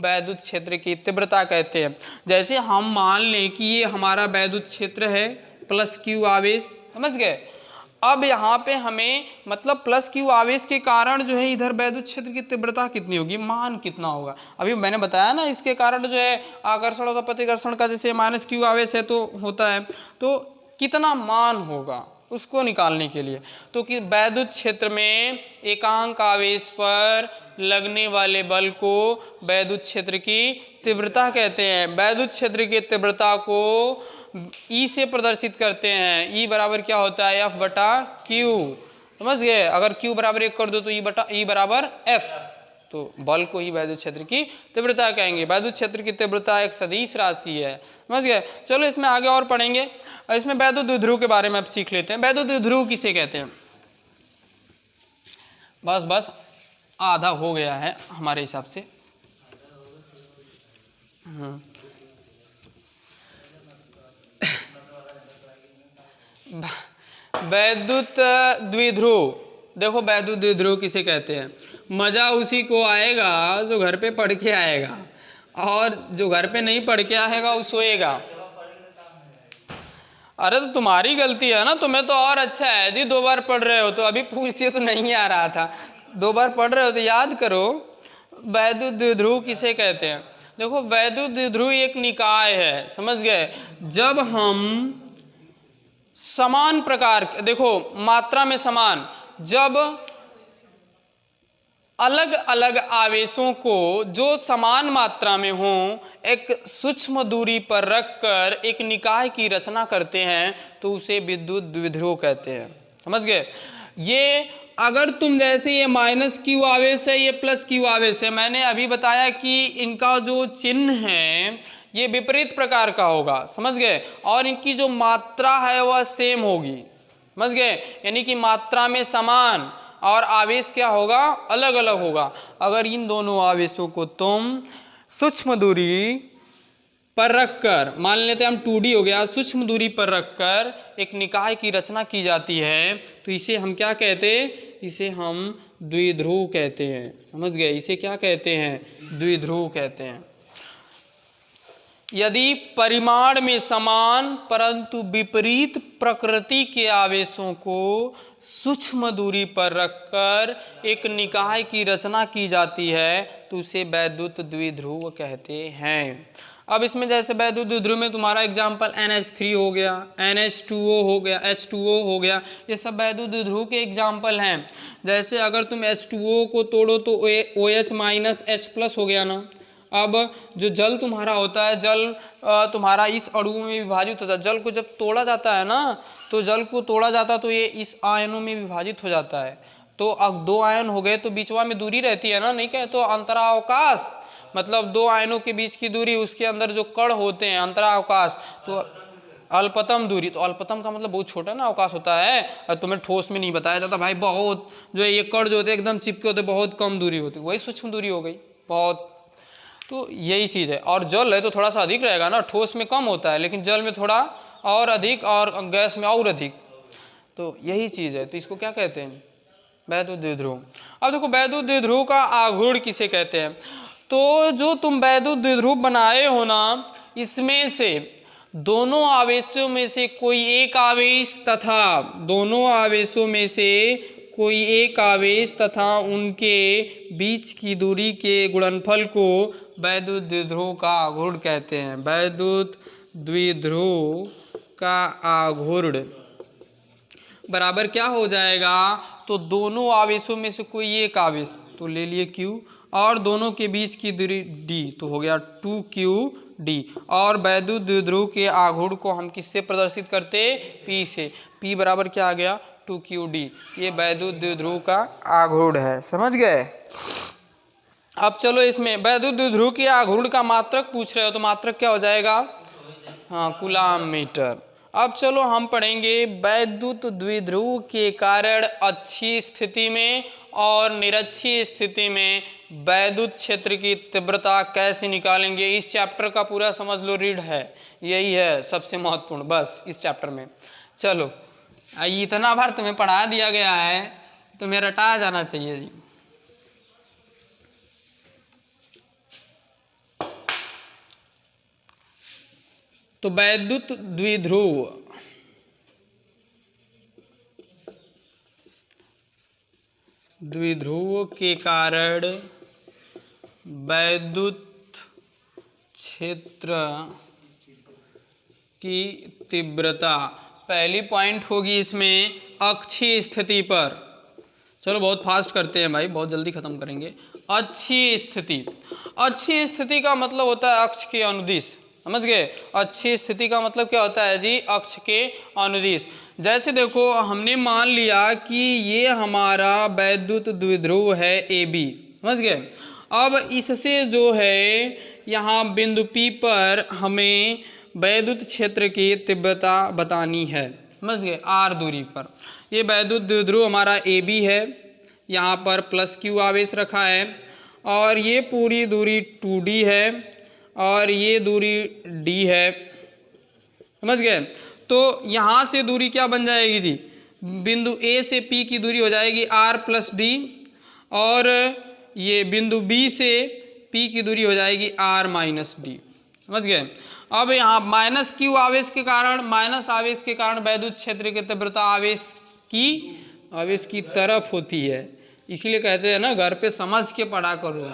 वैद्युत क्षेत्र की तीव्रता कहते हैं। जैसे हम मान लें कि ये हमारा वैद्युत क्षेत्र है, प्लस क्यू आवेश, समझ गए। अब यहाँ पे हमें मतलब प्लस क्यू आवेश के कारण जो है इधर वैद्युत क्षेत्र की तीव्रता कितनी होगी, मान कितना होगा। अभी मैंने बताया ना, इसके कारण जो है आकर्षण और प्रतिकर्षण का जैसे माइनस क्यू आवेश है तो होता है, तो कितना मान होगा उसको निकालने के लिए। तो कि वैद्युत क्षेत्र में एकांक आवेश पर लगने वाले बल को वैद्युत क्षेत्र की तीव्रता कहते हैं। वैद्युत क्षेत्र की तीव्रता को ई से प्रदर्शित करते हैं। ई बराबर क्या होता है, एफ बटा क्यू, समझ गए। अगर क्यू बराबर 1 कर दो तो ई बराबर एफ, तो बल को ही वैद्युत क्षेत्र की तीव्रता कहेंगे। वैद्युत क्षेत्र की तीव्रता एक सदिश राशि है, समझ गए। चलो इसमें आगे और पढ़ेंगे। इसमें वैद्युत द्विध्रुव के बारे में अब सीख लेते हैं। वैद्युत द्विध्रुव किसे कहते हैं? बस आधा हो गया है हमारे हिसाब से। वैद्युत द्विध्रुव, देखो वैद्युत द्विध्रुव किसे कहते हैं? मजा उसी को आएगा जो घर पे पढ़ के आएगा, और जो घर पे नहीं पढ़ के आएगा वो सोएगा। अरे तो तुम्हारी गलती है ना, तुम्हें तो और अच्छा है जी, 2 बार पढ़ रहे हो तो। अभी पूछते तो नहीं आ रहा था, 2 बार पढ़ रहे हो तो याद करो। वैद्युत द्विध्रुव किसे कहते हैं? देखो वैद्युत द्विध्रुव एक निकाय है, समझ गए। जब हम समान प्रकार, देखो मात्रा में समान, जब अलग अलग आवेशों को जो समान मात्रा में हो एक सूक्ष्म दूरी पर रखकर एक निकाय की रचना करते हैं तो उसे विद्युत द्विध्रुव कहते हैं, समझ गए। ये अगर तुम जैसे ये -q आवेश है, ये +q आवेश है, मैंने अभी बताया कि इनका जो चिन्ह है ये विपरीत प्रकार का होगा, समझ गए। और इनकी जो मात्रा है वह सेम होगी, समझ गए। यानी कि मात्रा में समान और आवेश क्या होगा? अलग अलग होगा। अगर इन दोनों आवेशों को तुम सूक्ष्म दूरी पर रखकर, मान लेते हैं हम 2D हो गया, सूक्ष्म दूरी पर रखकर एक निकाय की रचना की जाती है तो इसे हम क्या कहते हैं? इसे हम द्विध्रुव कहते हैं, समझ गए। इसे क्या कहते हैं? द्विध्रुव कहते हैं। यदि परिमाण में समान परंतु विपरीत प्रकृति के आवेशों को सूक्ष्म दूरी पर रखकर एक निकाय की रचना की जाती है तो उसे वैद्युत द्विध्रुव कहते हैं। अब इसमें जैसे वैद्युत द्विध्रुव में तुम्हारा एग्जाम्पल NH3 हो गया, NH2O हो गया, H2O हो गया, ये सब वैद्युत द्विध्रुव के एग्जाम्पल हैं। जैसे अगर तुम H2O को तोड़ो तो OH- H+ हो गया ना। अब जो जल तुम्हारा होता है, जल तुम्हारा इस अणु में विभाजित होता है। जल को जब तोड़ा जाता है ना, तो जल को तोड़ा जाता है तो ये इस आयनों में विभाजित हो जाता है। तो अब 2 आयन हो गए तो बीचवा में दूरी रहती है ना, नहीं कहे तो अंतरावकाश, मतलब 2 आयनों के बीच की दूरी, उसके अंदर जो कण होते हैं अंतरावकाश, तो अल्पतम दूरी। तो अल्पतम का मतलब बहुत छोटा ना अवकाश होता है, और तुम्हें ठोस में नहीं बताया जाता भाई, बहुत जो ये कण जो होते हैं एकदम चिपके होते, बहुत कम दूरी होती, वही सूक्ष्म दूरी हो गई बहुत। तो यही चीज़ है। और जल है तो थोड़ा सा अधिक रहेगा ना, ठोस में कम होता है लेकिन जल में थोड़ा और अधिक, और गैस में और अधिक। तो यही चीज़ है। तो इसको क्या कहते हैं? वैद्युत द्विध्रुव। अब देखो वैद्युत द्विध्रुव का आघूर्ण किसे कहते हैं? तो जो तुम वैद्युत द्विध्रुव बनाए हो ना, इसमें से दोनों आवेशों में से कोई एक आवेश तथा दोनों आवेशों में से कोई एक आवेश तथा उनके बीच की दूरी के गुणनफल को वैद्युत द्विध्रुव का आघूर्ण कहते हैं। वैद्युत द्विध्रुव का आघूर्ण बराबर क्या हो जाएगा? तो दोनों आवेशों में से कोई एक आवेश, तो ले लिए Q, और दोनों के बीच की दूरी D, तो हो गया 2QD। और वैद्युत द्विध्रुव के आघूर्ण को हम किससे प्रदर्शित करते? P से। P बराबर क्या आ गया? 2QD। ये वैद्युत द्विध्रुव का आघूर्ण है, समझ गए। अब चलो इसमें वैद्युत द्विध्रुव के आघूर्ण का मात्रक पूछ रहे हो, तो मात्रक क्या हो जाएगा? हाँ, कूलाम मीटर। अब चलो हम पढ़ेंगे वैद्युत द्विध्रुव के कारण अच्छी स्थिति में और निरक्षीय स्थिति में वैद्युत क्षेत्र की तीव्रता कैसे निकालेंगे। इस चैप्टर का पूरा समझ लो, रीड है, यही है सबसे महत्वपूर्ण बस इस चैप्टर में। चलो इतना बार तुम्हें पढ़ा दिया गया है, तुम्हें रटा जाना चाहिए जी। तो वैद्युत द्विध्रुव के कारण वैद्युत क्षेत्र की तीव्रता, पहली पॉइंट होगी इसमें अक्षीय स्थिति पर। चलो बहुत फास्ट करते हैं भाई, बहुत जल्दी खत्म करेंगे। अक्षीय स्थिति, अक्षीय स्थिति का मतलब होता है अक्ष के अनुदिश, समझ गए। अक्षीय स्थिति का मतलब क्या होता है जी? अक्ष के अनुदिश। जैसे देखो हमने मान लिया कि ये हमारा वैद्युत द्विध्रुव है AB, समझ गए। अब इससे जो है यहाँ बिंदु P पर हमें वैद्युत क्षेत्र की तीव्रता बतानी है, समझ गए, r दूरी पर। ये वैद्युत द्विध्रुव हमारा AB है, यहाँ पर +q आवेश रखा है, और ये पूरी दूरी 2D है और ये दूरी D है, समझ गए। तो यहाँ से दूरी क्या बन जाएगी जी, बिंदु A से P की दूरी हो जाएगी r + d, और ये बिंदु B से P की दूरी हो जाएगी r - d, समझ गए। अब यहाँ -q आवेश के कारण, माइनस आवेश के कारण वैद्युत क्षेत्र की तीव्रता आवेश की तरफ होती है, इसीलिए कहते हैं ना घर पे समझ के पढ़ा करो।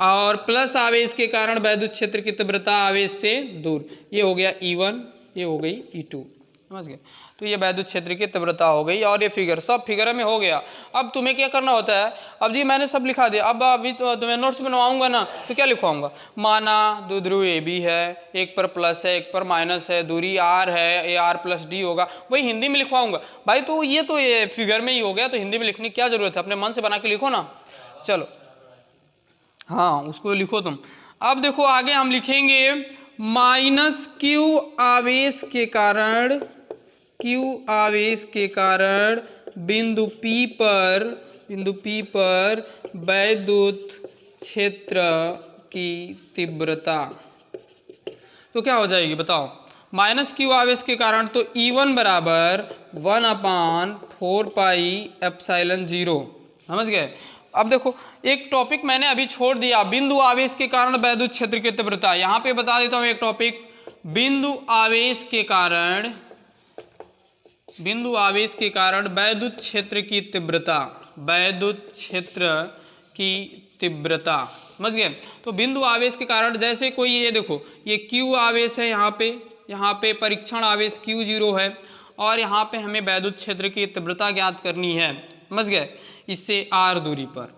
और प्लस आवेश के कारण वैद्युत क्षेत्र की तीव्रता आवेश से दूर, ये हो गया E1, ये हो गई E2, समझ गए। तो ये वैद्युत क्षेत्र की तीव्रता हो गई, और ये फिगर सब फिगर में हो गया। अब तुम्हें क्या करना होता है, अब जी मैंने सब लिखा दिया, अब अभी तो तुम्हें नोट्स बनवाऊंगा ना, तो क्या लिखवाऊंगा, माना द्विध्रुव AB है, एक पर प्लस है एक पर माइनस है, दूरी r है, ये r + d होगा, वही हिंदी में लिखवाऊंगा भाई। तो ये फिगर में ही हो गया, तो हिंदी में लिखने की क्या जरूरत है, अपने मन से बना के लिखो ना। चलो हाँ, उसको लिखो तुम। अब देखो आगे हम लिखेंगे -q आवेश के कारण बिंदु P पर वैद्युत क्षेत्र की तीव्रता। तो क्या हो जाएगी बताओ, -q आवेश के कारण, तो E1 बराबर 1/4πε0, समझ गए। अब देखो एक टॉपिक मैंने अभी छोड़ दिया, बिंदु आवेश के कारण वैद्युत क्षेत्र की तीव्रता। यहाँ पे बता देता हूँ एक टॉपिक, बिंदु आवेश के कारण वैद्युत क्षेत्र की तीव्रता, समझ गए। तो बिंदु आवेश के कारण, जैसे कोई ये देखो, ये Q आवेश है, यहाँ पे परीक्षण आवेश Q0 है, और यहाँ पे हमें वैद्युत क्षेत्र की तीव्रता ज्ञात करनी है, समझ गए। इससे r दूरी पर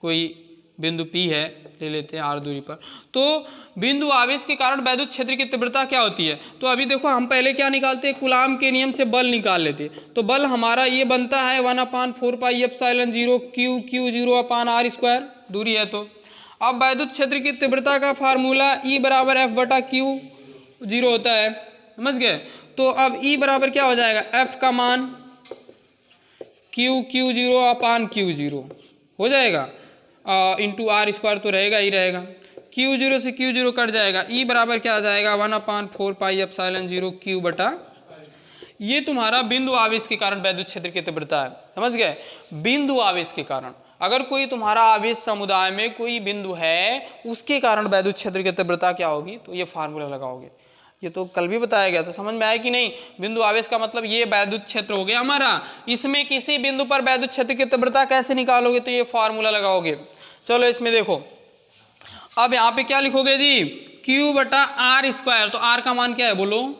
कोई बिंदु P है, ले लेते हैं r दूरी पर। तो बिंदु आवेश के कारण वैद्युत क्षेत्र की तीव्रता क्या होती है, तो अभी देखो हम पहले क्या निकालते हैं, कूलाम के नियम से बल निकाल लेते हैं। तो बल हमारा ये बनता है 1/4πε0 Q0/r², दूरी है। तो अब वैद्युत क्षेत्र की तीव्रता का फार्मूला E बराबर F/Q0 होता है, समझ गए। तो अब E बराबर क्या हो जाएगा, F का मान Q0/Q0 हो जाएगा, इंटू r² तो रहेगा ही रहेगा, Q0 से Q0 कट जाएगा, E बराबर क्या आ जाएगा 1/4πε0 Q/। ये तुम्हारा बिंदु आवेश के कारण वैद्युत क्षेत्र की तीव्रता है, समझ गए। बिंदु आवेश के कारण, अगर कोई तुम्हारा आवेश समुदाय में कोई बिंदु है, उसके कारण वैद्युत क्षेत्र की तीव्रता क्या होगी, तो ये फार्मूला लगाओगे। ये तो कल भी बताया गया था, समझ में आया कि नहीं। बिंदु आवेश का मतलब ये वैद्युत क्षेत्र हो गया हमारा, इसमें किसी बिंदु पर वैद्युत क्षेत्र की तीव्रता कैसे निकालोगे, तो ये फार्मूला लगाओगे। चलो इसमें देखो, अब यहाँ पे क्या लिखोगे जी, Q/r²। तो r का मान क्या है बोलो,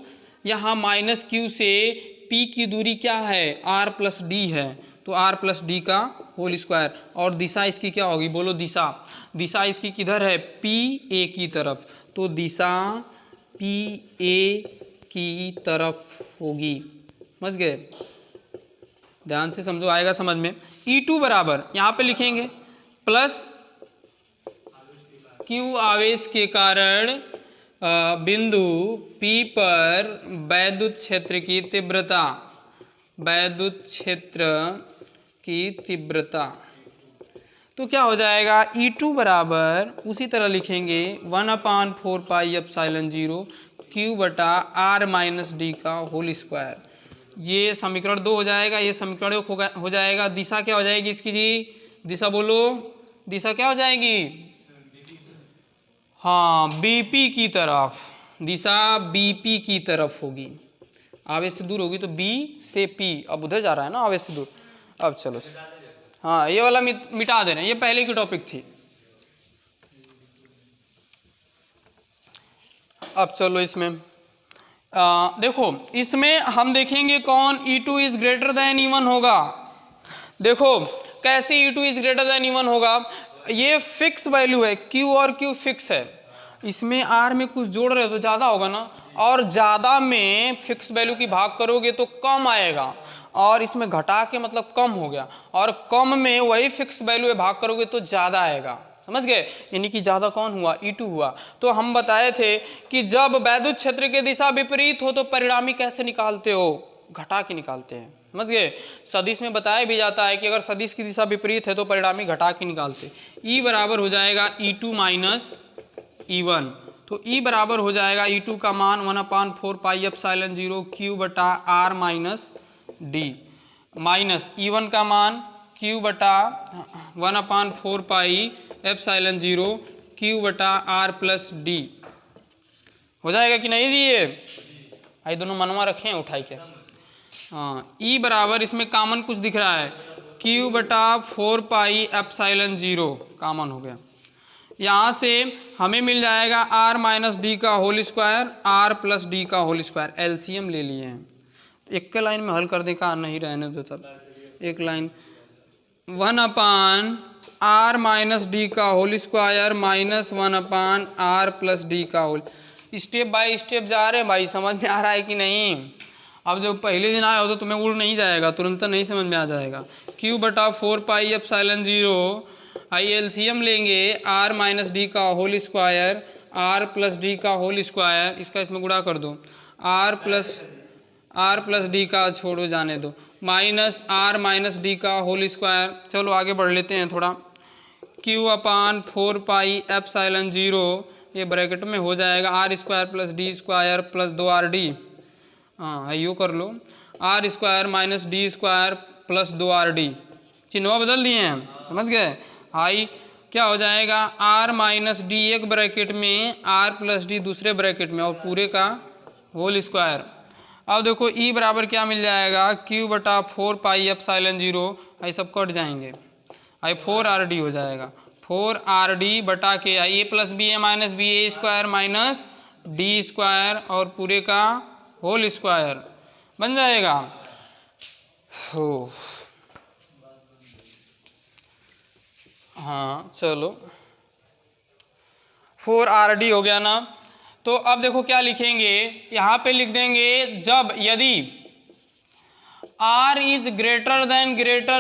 यहाँ -q से P की दूरी क्या है, r + d है, तो r + d का होल स्क्वायर। और दिशा इसकी क्या होगी बोलो, दिशा इसकी किधर है, PA की तरफ, तो दिशा PA की तरफ होगी, समझ गए। ध्यान से समझो, आएगा समझ में। E2 बराबर यहाँ पे लिखेंगे +q आवेश के कारण बिंदु P पर वैद्युत क्षेत्र की तीव्रता। तो क्या हो जाएगा, E2 बराबर उसी तरह लिखेंगे 1/4πε0 Q/r - d का होल स्क्वायर। ये समीकरण 2 हो जाएगा, ये समीकरण 1 हो जाएगा। दिशा क्या हो जाएगी इसकी जी, दिशा बोलो, दिशा क्या हो जाएगी, हाँ BP की तरफ, दिशा BP की तरफ होगी। आवेश से दूर होगी तो B से P, अब उधर जा रहा है ना आवेश से दूर। अब चलो हाँ, ये वाला मिटा देना, ये पहले की टॉपिक थी। अब चलो इसमें देखो, इसमें हम देखेंगे कौन E2 is greater than E1 होगा। देखो कैसे E2 is greater than E1 होगा, ये फिक्स वैल्यू है, Q और Q फिक्स है। इसमें आर में कुछ जोड़ रहे हो तो ज़्यादा होगा ना, और ज़्यादा में फिक्स वैल्यू की भाग करोगे तो कम आएगा, और इसमें घटा के मतलब कम हो गया, और कम में वही फिक्स वैल्यू में भाग करोगे तो ज़्यादा आएगा। समझ गए? यानी कि ज़्यादा कौन हुआ? E2 हुआ। तो हम बताए थे कि जब वैद्युत क्षेत्र की दिशा विपरीत हो तो परिणामी कैसे निकालते हो? घटा के निकालते हैं। समझ गए? सदिश में बताया भी जाता है कि अगर सदिश की दिशा विपरीत है तो परिणामी घटा के निकालते। E बराबर हो जाएगा E2 माइनस E1। तो E बराबर हो जाएगा E2 का मान 1/4 पाई एप्सिलॉन 0 Q बटा R minus D, minus E1 का मान Q बटा 1/4 पाई एप्सिलॉन 0 Q बटा R प्लस D। हो जाएगा कि नहीं जी? ये आई दोनों मनवा रखे हैं उठाई के। हाँ, E बराबर इसमें कामन कुछ दिख रहा है, Q बटा 4 पाई एप्सिलॉन 0 कामन हो गया। यहाँ से हमें मिल जाएगा R माइनस डी का whole square, R plus D का होल स्क्वायर। एलसीएम ले लिए हैं, एक लाइन में हल कर देगा, नहीं रहने दो तब एक लाइन। 1/R माइनस डी का whole square minus 1/R plus D का होल। स्टेप बाय स्टेप जा रहे हैं भाई, समझ में आ रहा है कि नहीं? अब जब पहले दिन आए हो तो तुम्हें उड़ नहीं जाएगा, तुरंत नहीं समझ में आ जाएगा। Q बटा 4 पाई एप्सिलॉन 0, आई एलसीएम लेंगे R माइनस डी का whole square, R plus D का होल स्क्वायर, इसका इसमें गुणा कर दो, R प्लस डी का छोड़ो जाने दो, माइनस R माइनस डी का होल स्क्वायर। चलो आगे बढ़ लेते हैं थोड़ा। Q/4 पाई एप्सिलॉन 0, ये ब्रैकेट में हो जाएगा R square plus D square plus 2RD। हाँ, यो कर लो, R square minus D square plus 2RD। चिन्ह बदल दिए हैं, समझ गए? आई क्या हो जाएगा? R माइनस डी एक ब्रैकेट में, R प्लस डी दूसरे ब्रैकेट में, और पूरे का होल स्क्वायर। अब देखो E बराबर क्या मिल जाएगा? Q बटा 4 पाई एप्सिलॉन 0, आई सब कट जाएंगे, आई 4RD हो जाएगा। 4RD बटा के आई A plus B A minus B A square minus D square और पूरे का होल स्क्वायर बन जाएगा। हो हाँ चलो, 4RD हो गया ना। तो अब देखो क्या लिखेंगे, यहाँ पे लिख देंगे जब यदि R is greater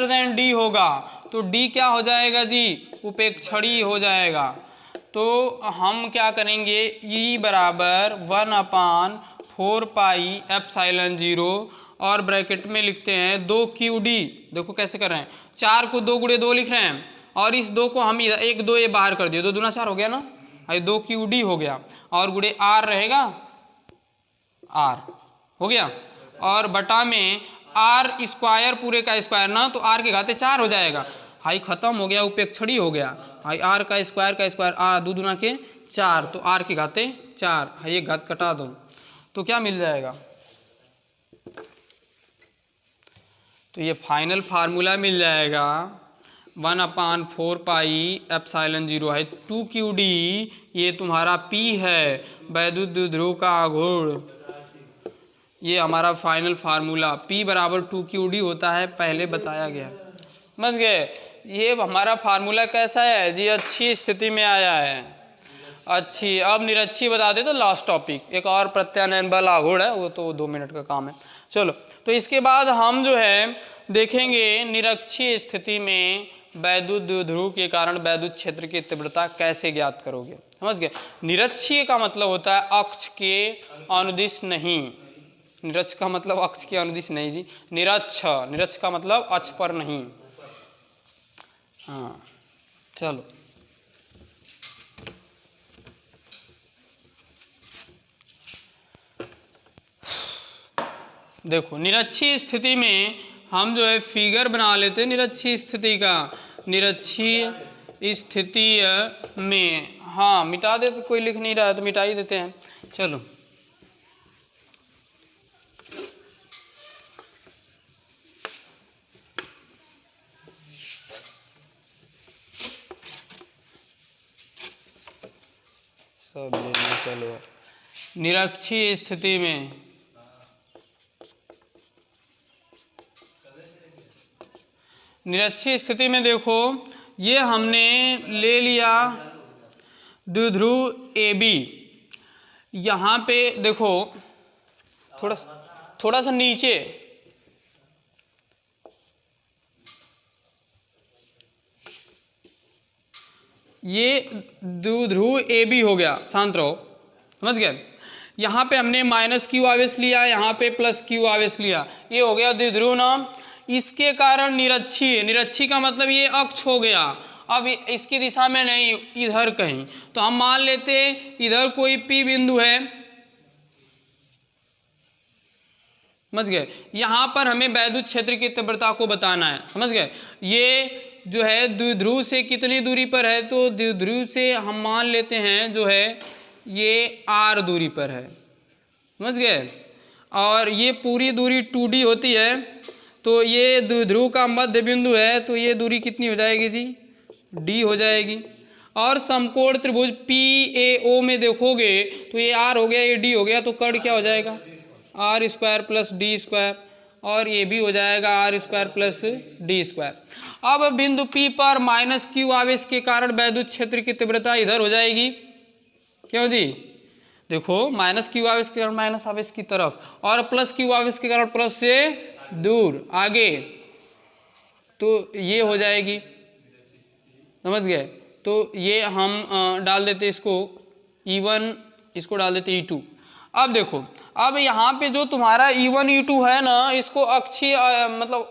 than D होगा तो D क्या हो जाएगा जी? उपेक्षणीय हो जाएगा। तो हम क्या करेंगे, E बराबर 1/4 पाई एप्सिलॉन 0 और ब्रैकेट में लिखते हैं 2QD। देखो कैसे कर रहे हैं, 4 को 2 गुणे 2 लिख रहे हैं, और इस 2 को हम इधर 1 2 ये बाहर कर दिए, 2 दूना 4 हो गया ना, 2QD हो गया, और गुणे R रहेगा, R हो गया, और बटा में R स्क्वायर पूरे का स्क्वायर ना, तो R के घाते 4 हो जाएगा। हाई खत्म हो गया, उपेक्षणीय हो गया। हाई R का स्क्वायर R 2 दूना के 4, तो R के घाते 4, हाई एक घात कटा दो, तो क्या मिल जाएगा? तो ये फाइनल फार्मूला मिल जाएगा 1/4 पाई एप्सिलॉन 0 है 2QD, ये तुम्हारा P है, वैद्युत द्विध्रुव का आघूर्ण। ये हमारा फाइनल फार्मूला P बराबर 2QD होता है, पहले बताया गया। समझ गए? ये हमारा फार्मूला कैसा है जी? अच्छी स्थिति में आया है, अच्छी। अब निरक्षी बता दे तो लास्ट टॉपिक, एक और प्रत्यानयन बल आघूर्ण है, वो तो 2 मिनट का काम है। चलो, तो इसके बाद हम जो है देखेंगे निरक्षीय स्थिति में वैद्युत द्विध्रुव के कारण वैद्युत क्षेत्र की तीव्रता कैसे ज्ञात करोगे। समझ गए? निरक्षीय का मतलब होता है अक्ष के अनुदिश नहीं। निरक्ष का मतलब अक्ष के अनुदिश नहीं जी, निरक्ष का मतलब अक्ष पर नहीं। हाँ चलो, देखो निरक्षीय स्थिति में हम जो है फिगर बना लेते हैं निरक्षीय स्थिति का। निरक्षीय स्थिति में हाँ मिटा दे, तो कोई लिख नहीं रहा है तो मिटा ही देते हैं। चलो, सब लेने चलो। निरक्षीय स्थिति में देखो ये हमने ले लिया द्विध्रुव ए बी, यहाँ पे देखो थोड़ा सा नीचे, ये द्विध्रुव ए बी हो गया, शांत रहो, समझ गए। यहाँ पे हमने माइनस क्यू आवेश लिया, यहाँ पे प्लस क्यू आवेश लिया, ये हो गया द्विध्रुव नाम। इसके कारण निरक्षीय, निरक्षीय का मतलब ये अक्ष हो गया, अब इसकी दिशा में नहीं, इधर कहीं, तो हम मान लेते इधर कोई पी बिंदु है, समझ गए। यहाँ पर हमें वैद्युत क्षेत्र की तीव्रता को बताना है, समझ गए। ये जो है द्विध्रुव से कितनी दूरी पर है, तो द्विध्रुव से हम मान लेते हैं जो है ये r दूरी पर है, समझ गए। और ये पूरी दूरी 2d होती है, तो ये द्विध्रुव का मध्य बिंदु है, तो ये दूरी कितनी हो जाएगी जी, d हो जाएगी। और समकोण त्रिभुज PAO में देखोगे तो ये r हो गया, ये d हो गया, तो कर्ण क्या हो जाएगा, r square plus D square, और ये भी हो जाएगा r square plus D square. अब बिंदु P पर माइनस क्यू आवेश के कारण वैद्युत क्षेत्र की तीव्रता इधर हो जाएगी, क्यों जी, देखो माइनस क्यू आवेश के कारण माइनस आवेश की तरफ, और प्लस क्यू आवेश के कारण प्लस से दूर आगे, तो ये हो जाएगी, समझ गए। तो ये हम डाल देते इसको E1, इसको डाल देते E2। अब देखो, अब यहाँ पे जो तुम्हारा E1 E2 है ना, इसको अक्षीय मतलब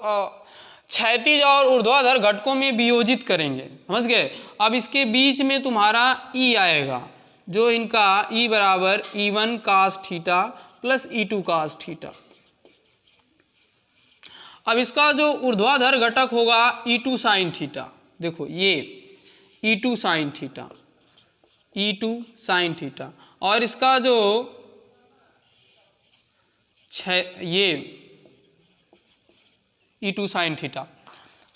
क्षैतिज और ऊर्ध्वाधर घटकों में वियोजित करेंगे, समझ गए। अब इसके बीच में तुम्हारा E आएगा, जो इनका E बराबर E1 cos theta plus E2 cos theta. अब इसका जो ऊर्ध्वाधर घटक होगा E2 sin थीटा, देखो ये E2 sin theta, E2 sin theta, और इसका जो ये E2 sin थीटा,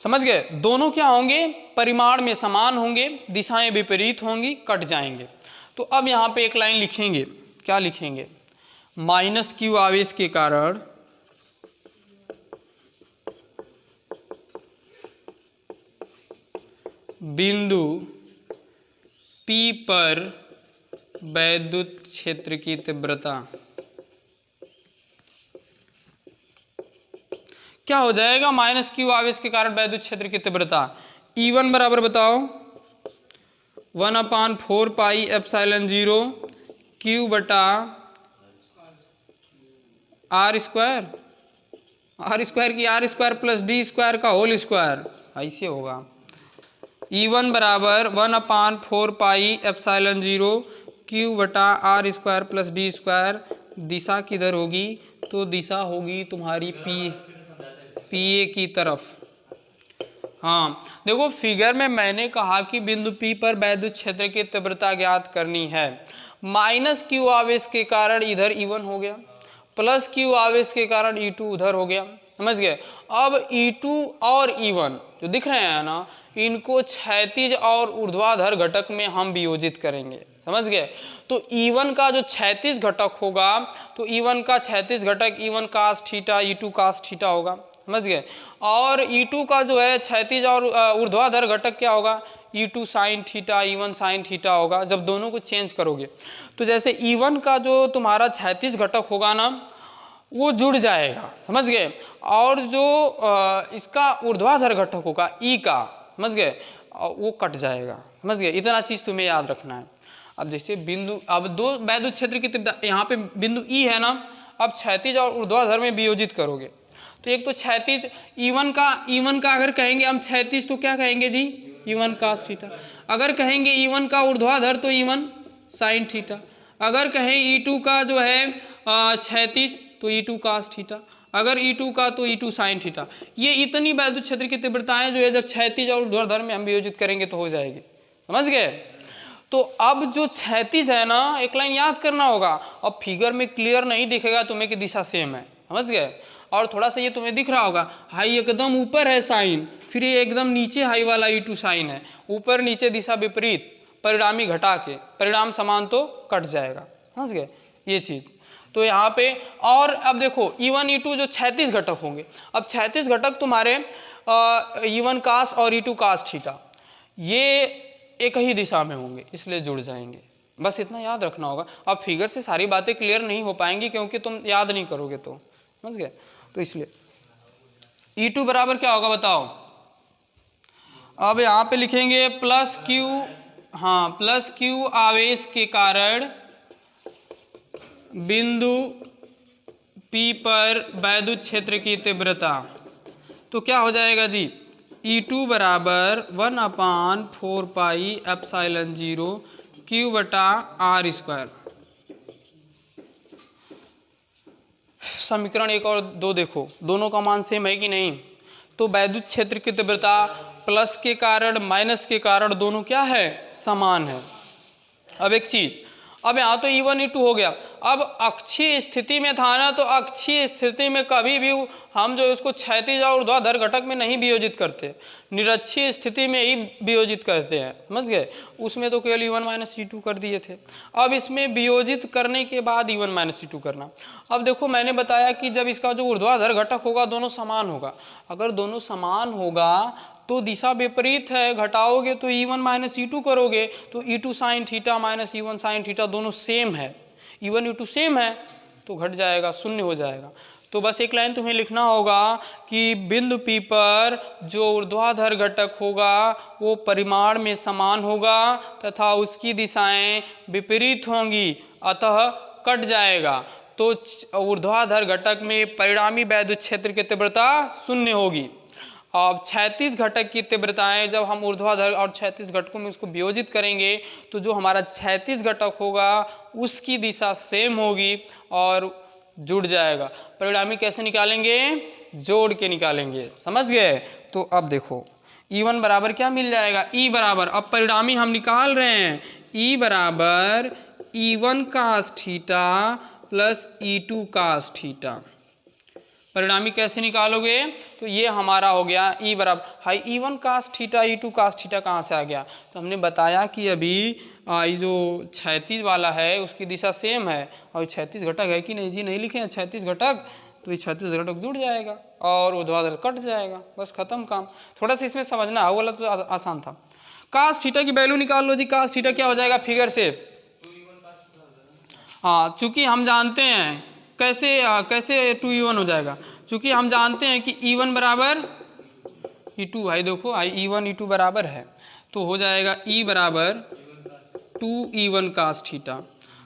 समझ गए। दोनों क्या होंगे, परिमाण में समान होंगे, दिशाएं विपरीत होंगी, कट जाएंगे। तो अब यहाँ पे एक लाइन लिखेंगे, क्या लिखेंगे, माइनस क्यू आवेश के कारण बिंदु P पर वैद्युत क्षेत्र की तीव्रता क्या हो जाएगा, माइनस क्यू आवेश के कारण वैद्युत क्षेत्र की तीव्रता E1 बराबर बताओ 1/4 पाई एप्सिलॉन 0 Q बटा R स्क्वायर, R स्क्वायर की R square plus D square का होल स्क्वायर, ऐसे होगा। E1 बराबर 1/4 पाई एप्सिलॉन 0 Q बटा R square plus D square. दिशा किधर होगी, तो दिशा होगी तुम्हारी PA की तरफ। हाँ देखो, फिगर में मैंने कहा कि बिंदु P पर वैद्युत क्षेत्र की तीव्रता ज्ञात करनी है। माइनस क्यू आवेश के कारण इधर E1 हो गया, प्लस क्यू आवेश के कारण E2 उधर हो गया, समझ गए। अब E2 और E1 जो दिख रहे हैं ना, इनको क्षैतिज और ऊर्ध्वाधर घटक में हम वियोजित करेंगे, समझ गए। तो E1 का जो क्षैतिज घटक होगा, तो E1 का क्षैतिज घटक E1 cos theta E2 cos theta होगा, समझ गए। और E2 का जो है क्षैतिज और ऊर्ध्वाधर घटक क्या होगा, E2 sin theta E1 sin theta होगा। जब दोनों को चेंज करोगे तो जैसे E1 का जो तुम्हारा क्षैतिज घटक होगा ना, वो जुड़ जाएगा, समझ गए। और जो इसका ऊर्ध्वाधर घटक होगा E का, समझ गए, वो कट जाएगा, समझ गए। इतना चीज़ तुम्हें याद रखना है। अब जैसे बिंदु, अब दो वैद्युत क्षेत्र की तीव्रता, यहाँ पे बिंदु E है ना, अब क्षैतिज और ऊर्ध्वाधर में वियोजित करोगे तो एक तो क्षैतिज E1 का अगर कहेंगे हम क्षैतिज तो क्या कहेंगे जी, E1 cos थीटा। अगर कहेंगे E1 का ऊर्ध्वाधर तो E1 sin थीटा। अगर कहें E2 का जो है क्षैतिज तो E2 cos थीटा। अगर E2 का तो E2 sin थीटा। ये इतनी वैद्युत क्षेत्र की तीव्रताएं जो है जब क्षैतिज और ऊर्ध्वाधर में हम वियोजित करेंगे तो हो जाएगी, समझ गए। तो अब जो क्षैतिज है ना, एक लाइन याद करना होगा। अब फिगर में क्लियर नहीं दिखेगा तुम्हें कि दिशा सेम है, समझ गए। और थोड़ा सा ये तुम्हें दिख रहा होगा, हाई एकदम ऊपर है साइन, फिर ये एकदम नीचे हाई वाला E2 साइन है, ऊपर नीचे दिशा विपरीत, परिणामी घटा के परिणाम समान तो कट जाएगा, समझ गए ये चीज। तो यहाँ पे और अब देखो E1 E2 जो क्षैतिज घटक होंगे, अब क्षैतिज घटक तुम्हारे E1 cos और E2 cos थीटा, ये एक ही दिशा में होंगे, इसलिए जुड़ जाएंगे। बस इतना याद रखना होगा। अब फिगर से सारी बातें क्लियर नहीं हो पाएंगी क्योंकि तुम याद नहीं करोगे, तो समझ गए। तो इसलिए E2 बराबर क्या होगा बताओ। अब यहाँ पे लिखेंगे प्लस क्यू, हाँ प्लस क्यू आवेश के कारण बिंदु P पर वैद्युत क्षेत्र की तीव्रता, तो क्या हो जाएगा जी, E2 बराबर 1/4 पाई एप्सिलॉन 0 Q बटा R स्क्वायर। समीकरण 1 और 2 देखो, दोनों का मान सेम है कि नहीं। तो वैद्युत क्षेत्र की तीव्रता प्लस के कारण माइनस के कारण दोनों क्या है, समान है। अब एक चीज, अब यहाँ तो E1 E2 हो गया। अब अक्षीय स्थिति में था ना, तो अक्षीय स्थिति में कभी भी हम जो इसको क्षैतिज और ऊर्ध्वाधर घटक में नहीं वियोजित करते, निरक्षीय स्थिति में ही वियोजित करते हैं, समझ गए। उसमें तो केवल E1 माइनस E2 कर दिए थे। अब इसमें वियोजित करने के बाद E1 माइनस E2 करना। अब देखो मैंने बताया कि जब इसका जो ऊर्ध्वाधर घटक होगा दोनों समान होगा। अगर दोनों समान होगा तो दिशा विपरीत है, घटाओगे तो E1 माइनस E2 करोगे, तो E2 sine theta minus E1 sine theta दोनों सेम है, E1 E2 सेम है, तो घट जाएगा, शून्य हो जाएगा। तो बस एक लाइन तुम्हें लिखना होगा कि बिंदु P पर जो ऊर्ध्वाधर घटक होगा वो परिमाण में समान होगा तथा उसकी दिशाएं विपरीत होंगी, अतः कट जाएगा। तो ऊर्ध्वाधर घटक में परिणामी वैद्युत क्षेत्र की तीव्रता शून्य होगी। अब क्षैतिज घटक की तीव्रताएं जब हम ऊर्ध्वाधर और क्षैतिज घटकों में उसको वियोजित करेंगे तो जो हमारा क्षैतिज घटक होगा उसकी दिशा सेम होगी और जुड़ जाएगा। परिणामी कैसे निकालेंगे, जोड़ के निकालेंगे, समझ गए। तो अब देखो E1 बराबर क्या मिल जाएगा, E बराबर, अब परिणामी हम निकाल रहे हैं, E बराबर E1 cos theta plus E2 cos theta. परिणामी कैसे निकालोगे, तो ये हमारा हो गया E बराबर, हाई E1 cos theta E2 cos theta कहाँ से आ गया, तो हमने बताया कि अभी ये जो क्षैतिज वाला है उसकी दिशा सेम है और क्षैतिज घटक है कि नहीं जी, नहीं लिखे हैं क्षैतिज घटक, तो ये क्षैतिज घटक जुड़ जाएगा और ऊर्ध्वाधर कट जाएगा, बस खत्म काम। थोड़ा सा इसमें समझना हो, वाला तो आसान था। कास थीटा की वैल्यू निकाल लो जी, कास थीटा क्या हो जाएगा फिगर से, हाँ चूंकि हम जानते हैं कैसे 2E1 हो जाएगा, चूंकि हम जानते हैं कि E1 बराबर E2 है, देखो E1 E2 बराबर है, तो हो जाएगा E बराबर 2E1 कास थीटा।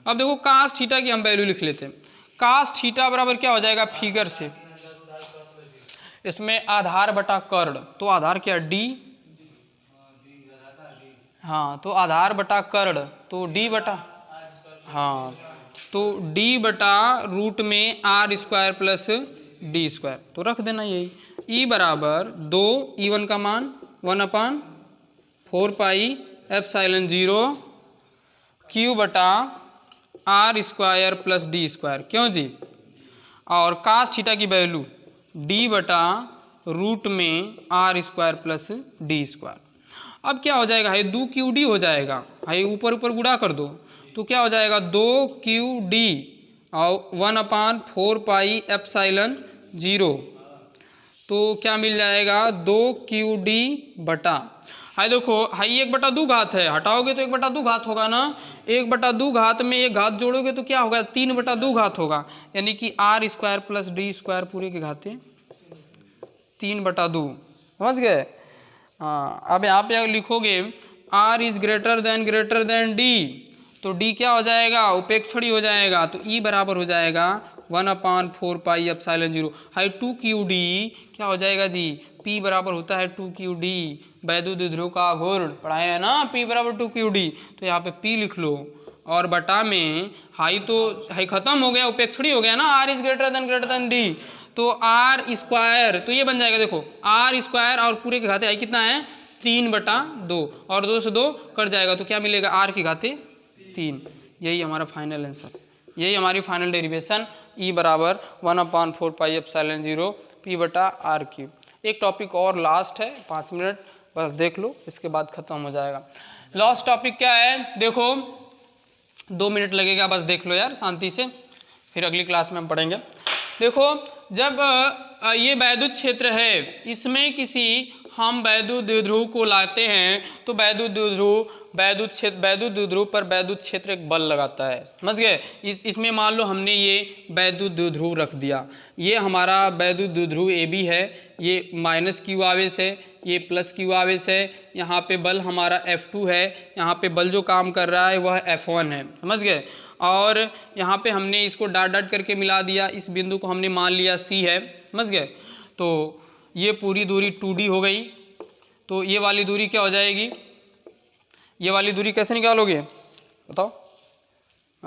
अब देखो कास थीटा की हम वैल्यू लिख लेते हैं, कास थीटा बराबर क्या हो जाएगा फिगर से, इसमें आधार बटा कर्ण, तो आधार क्या D, हाँ तो आधार बटा कर्ण तो D बटा, हाँ तो D बटा रूट में R square plus D square, तो रख देना यही। E बराबर 2 E1 का मान 1/4 पाई एप्सिलॉन 0 Q बटा R square plus D square, क्यों जी, और कास थीटा की वैल्यू D बटा रूट में R square plus D square. अब क्या हो जाएगा, है 2QD हो जाएगा, है ऊपर ऊपर गुणा कर दो, तो क्या हो जाएगा 2QD और 1/4 पाई एप्सिलॉन 0, तो क्या मिल जाएगा 2QD बटा, हाई देखो हाई 1/2 घात है, हटाओगे तो 1/2 घात होगा ना, 1/2 घात में एक घात जोड़ोगे तो क्या होगा 3/2 घात होगा, यानी कि R square plus D square पूरे के घाते 3/2, समझ गए। हाँ अब यहाँ पे लिखोगे R is greater than D, तो D क्या हो जाएगा, उपेक्षणी हो जाएगा, तो E बराबर हो जाएगा 1/4 पाई एप्सिलॉन 0, हाई 2QD क्या हो जाएगा जी, P बराबर होता है 2QD, वैद्युत द्विध्रुव का घूर्ण पढ़ाया है ना, P बराबर 2QD, तो यहाँ पे P लिख लो, और बटा में हाई तो हाई खत्म हो गया, उपेक्षणी हो गया ना, R is greater than D, तो R स्क्वायर, तो ये बन जाएगा देखो R स्क्वायर और पूरे के घाते आई कितना है 3/2, और 2 से 2 कट जाएगा, तो क्या मिलेगा R के घाते 3। यही हमारा फाइनल आंसर, यही हमारी फाइनल डेरिवेशन, E बराबर 1/4 पाई एप्सिलॉन 0 P बटा R3। एक टॉपिक और लास्ट है, 5 मिनट बस देख लो, इसके बाद खत्म हो जाएगा। लास्ट टॉपिक क्या है, देखो 2 मिनट लगेगा, बस देख लो यार शांति से, फिर अगली क्लास में हम पढ़ेंगे। देखो जब ये वैद्युत क्षेत्र है, इसमें किसी हम वैद्युत द्विध्रुव को लाते हैं, तो वैद्युत द्विध्रुव वैद्युत द्विध्रुव पर वैद्युत क्षेत्र एक बल लगाता है। समझ गए? इसमें मान लो हमने ये वैद्युत द्विध्रुव रख दिया, ये हमारा वैद्युत द्विध्रुव AB है, ये -Q आवेश है, ये +Q आवेश है, यहाँ पे बल हमारा F2 है, यहाँ पे बल जो काम कर रहा है वह F1 है। समझ गए? और यहाँ पे हमने इसको डॉट डॉट करके मिला दिया, इस बिंदु को हमने मान लिया C है। समझ गए? तो ये पूरी दूरी 2D हो गई। तो ये वाली दूरी क्या हो जाएगी? ये वाली दूरी कैसे निकालोगे बताओ?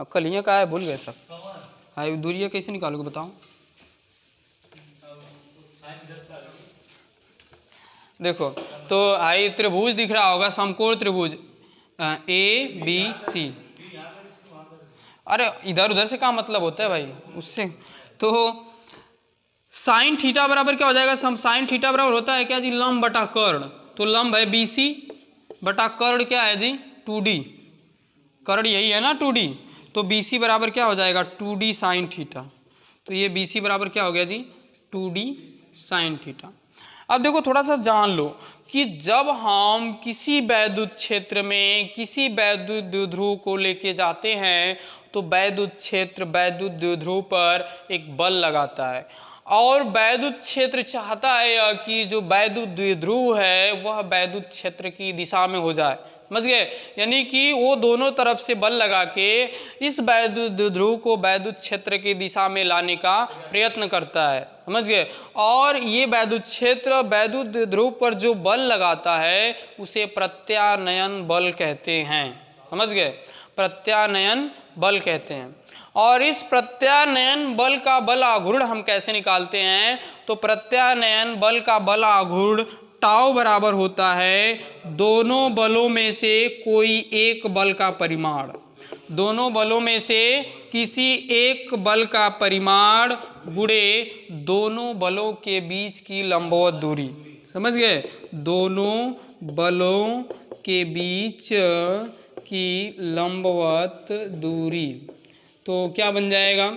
कल ये कहा है, भूल गए सब। हाँ, दूरी कैसे निकालोगे बताओ? देखो, तो आई त्रिभुज दिख रहा होगा, समकोण त्रिभुज ABC। अरे इधर उधर से क्या मतलब होता है भाई उससे? तो साइन थीटा बराबर क्या हो जाएगा? साइन थीटा बराबर होता है क्या जी? लंब बटा कर्ण। तो लंब है BC बटा कर्ण क्या है जी? 2D। कर्ण यही है ना 2D। तो BC बराबर क्या हो जाएगा? 2D sine theta. तो ये BC बराबर क्या हो गया जी? 2D sine theta. अब देखो थोड़ा सा जान लो कि जब हम किसी वैद्युत क्षेत्र में किसी वैद्युत द्विध्रुव को लेके जाते हैं तो वैद्युत क्षेत्र वैद्युत द्विध्रुव पर एक बल लगाता है, और वैद्युत क्षेत्र चाहता है कि जो वैद्युत द्विध्रुव है वह वैद्युत क्षेत्र की दिशा में हो जाए। समझ गए? यानी कि वो दोनों तरफ से बल लगा के इस वैद्युत द्विध्रुव को वैद्युत क्षेत्र की दिशा में लाने का प्रयत्न करता है। समझ गए? और ये वैद्युत क्षेत्र वैद्युत द्विध्रुव पर जो बल लगाता है उसे प्रत्यानयन बल कहते हैं। समझ गए? प्रत्यानयन बल कहते हैं। और इस प्रत्यानयन बल का बल आघूर्ण हम कैसे निकालते हैं? तो प्रत्यानयन बल का बल आघूर्ण टाउ बराबर होता है दोनों बलों में से कोई एक बल का परिमाण। दोनों बलों में से किसी एक बल का परिमाण गुणे दोनों बलों के बीच की लंबवत दूरी। समझ गए? दोनों बलों के बीच की लंबवत दूरी। तो क्या बन जाएगा?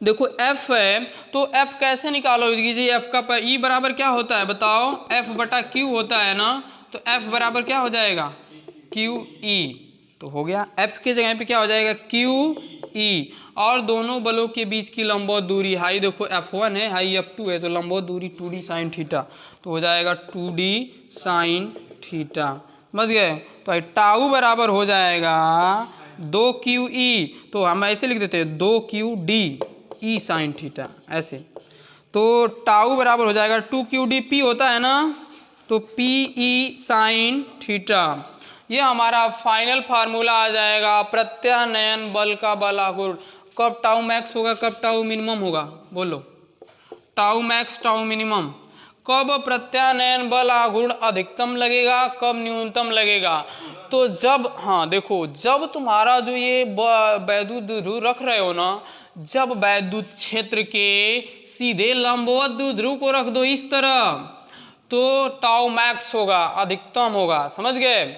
देखो F है, तो F कैसे निकालोगे जी? F का E बराबर क्या होता है बताओ? F बटा Q होता है ना। तो F बराबर क्या हो जाएगा? QE। तो हो गया, F के जगह पे क्या हो जाएगा? QE। और दोनों बलों के बीच की लंबवत दूरी, हाई देखो F1 है, हाई F2 है, तो लंबवत दूरी 2D साइन थीटा। तो हो जाएगा 2D साइन थीटा। समझ गए? तो टाउ बराबर हो जाएगा 2QE। तो हम ऐसे लिख देते हैं 2QD E साइन थीटा, ऐसे। तो टाउ बराबर हो जाएगा 2QDP होता है ना, तो PE साइन थीटा। ये हमारा फाइनल फार्मूला आ जाएगा प्रत्यानयन बल का बल आघूर्ण। कब टाउ मैक्स होगा, कब टाउ मिनिमम होगा? बोलो। Tau max tau minimum. कब प्रत्यानयन बल आघूर्ण अधिकतम लगेगा, कब न्यूनतम लगेगा? तो जब, हाँ देखो, जब तुम्हारा जो ये वैद्युत द्विध्रुव रख रहे हो ना, जब वैद्युत क्षेत्र के सीधे लंबवत द्विध्रुव को रख दो इस तरह, तो टाउ मैक्स होगा, अधिकतम होगा। समझ गए?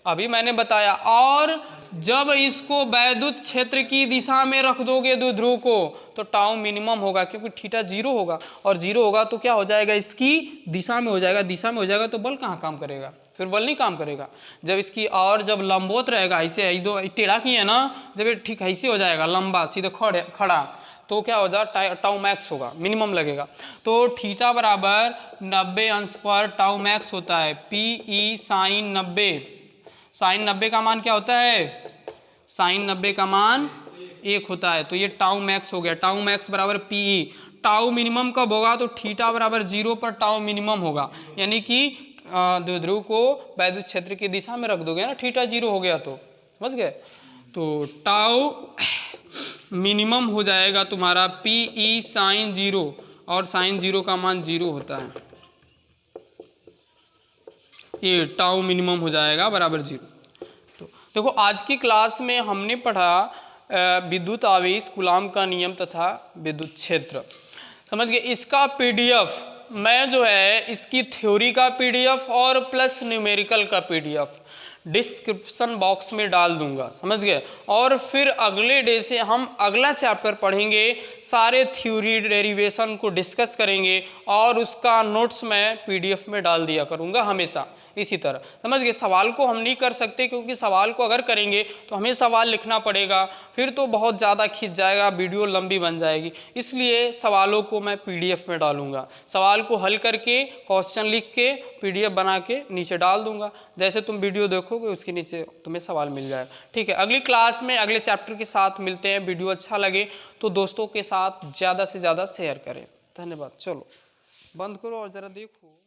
अभी मैंने बताया। और जब इसको वैद्युत क्षेत्र की दिशा में रख दोगे द्विध्रुव को, तो टाउ मिनिमम होगा, क्योंकि थीटा 0 होगा, और 0 होगा तो क्या हो जाएगा? इसकी दिशा में हो जाएगा। दिशा में हो जाएगा तो बल कहाँ काम करेगा? फिर बल नहीं काम करेगा। जब इसकी, और जब लंबवत रहेगा, ऐसे दो टेढ़ा किए ना, जब ये ठीक ऐसे हो जाएगा लंबा सीधे खड़ा, तो क्या हो जाएगा? टाउ मैक्स होगा, मिनिमम लगेगा। तो थीटा बराबर 90 अंश पर टाउ मैक्स होता है PE साइन 90। साइन 90 का मान क्या होता है? साइन 90 का मान 1 होता है। तो ये टाउ मैक्स हो गया। टाउ मैक्स बराबर PE। टाउ मिनिमम कब होगा? तो थीटा बराबर 0 पर टाउ मिनिमम होगा। यानी कि द्विध्रुव को वैद्युत क्षेत्र की दिशा में रख दोगे ना, थीटा 0 हो गया तो। समझ गए? तो टाउ मिनिमम हो जाएगा तुम्हारा PE साइन 0, और साइन 0 का मान 0 होता है। ये टाउ मिनिमम हो जाएगा बराबर 0। तो देखो, आज की क्लास में हमने पढ़ा विद्युत आवेश, कूलाम का नियम तथा विद्युत क्षेत्र। समझ गए? इसका PDF मैं जो है इसकी थ्योरी का PDF और प्लस न्यूमेरिकल का PDF डिस्क्रिप्शन बॉक्स में डाल दूंगा। समझ गए? और फिर अगले डे से हम अगला चैप्टर पढ़ेंगे, सारे थ्योरी डेरिवेशन को डिस्कस करेंगे, और उसका नोट्स मैं PDF में डाल दिया करूंगा हमेशा। इसी तरह समझ गए। सवाल को हम नहीं कर सकते क्योंकि सवाल को अगर करेंगे तो हमें सवाल लिखना पड़ेगा, फिर तो बहुत ज़्यादा खिंच जाएगा, वीडियो लंबी बन जाएगी। इसलिए सवालों को मैं PDF में डालूंगा, सवाल को हल करके क्वेश्चन लिख के PDF बना के नीचे डाल दूंगा। जैसे तुम वीडियो देखोगे उसके नीचे तुम्हें सवाल मिल जाएगा। ठीक है, अगली क्लास में अगले चैप्टर के साथ मिलते हैं। वीडियो अच्छा लगे तो दोस्तों के साथ ज़्यादा से ज़्यादा शेयर करें। धन्यवाद। चलो बंद करो और ज़रा देखो।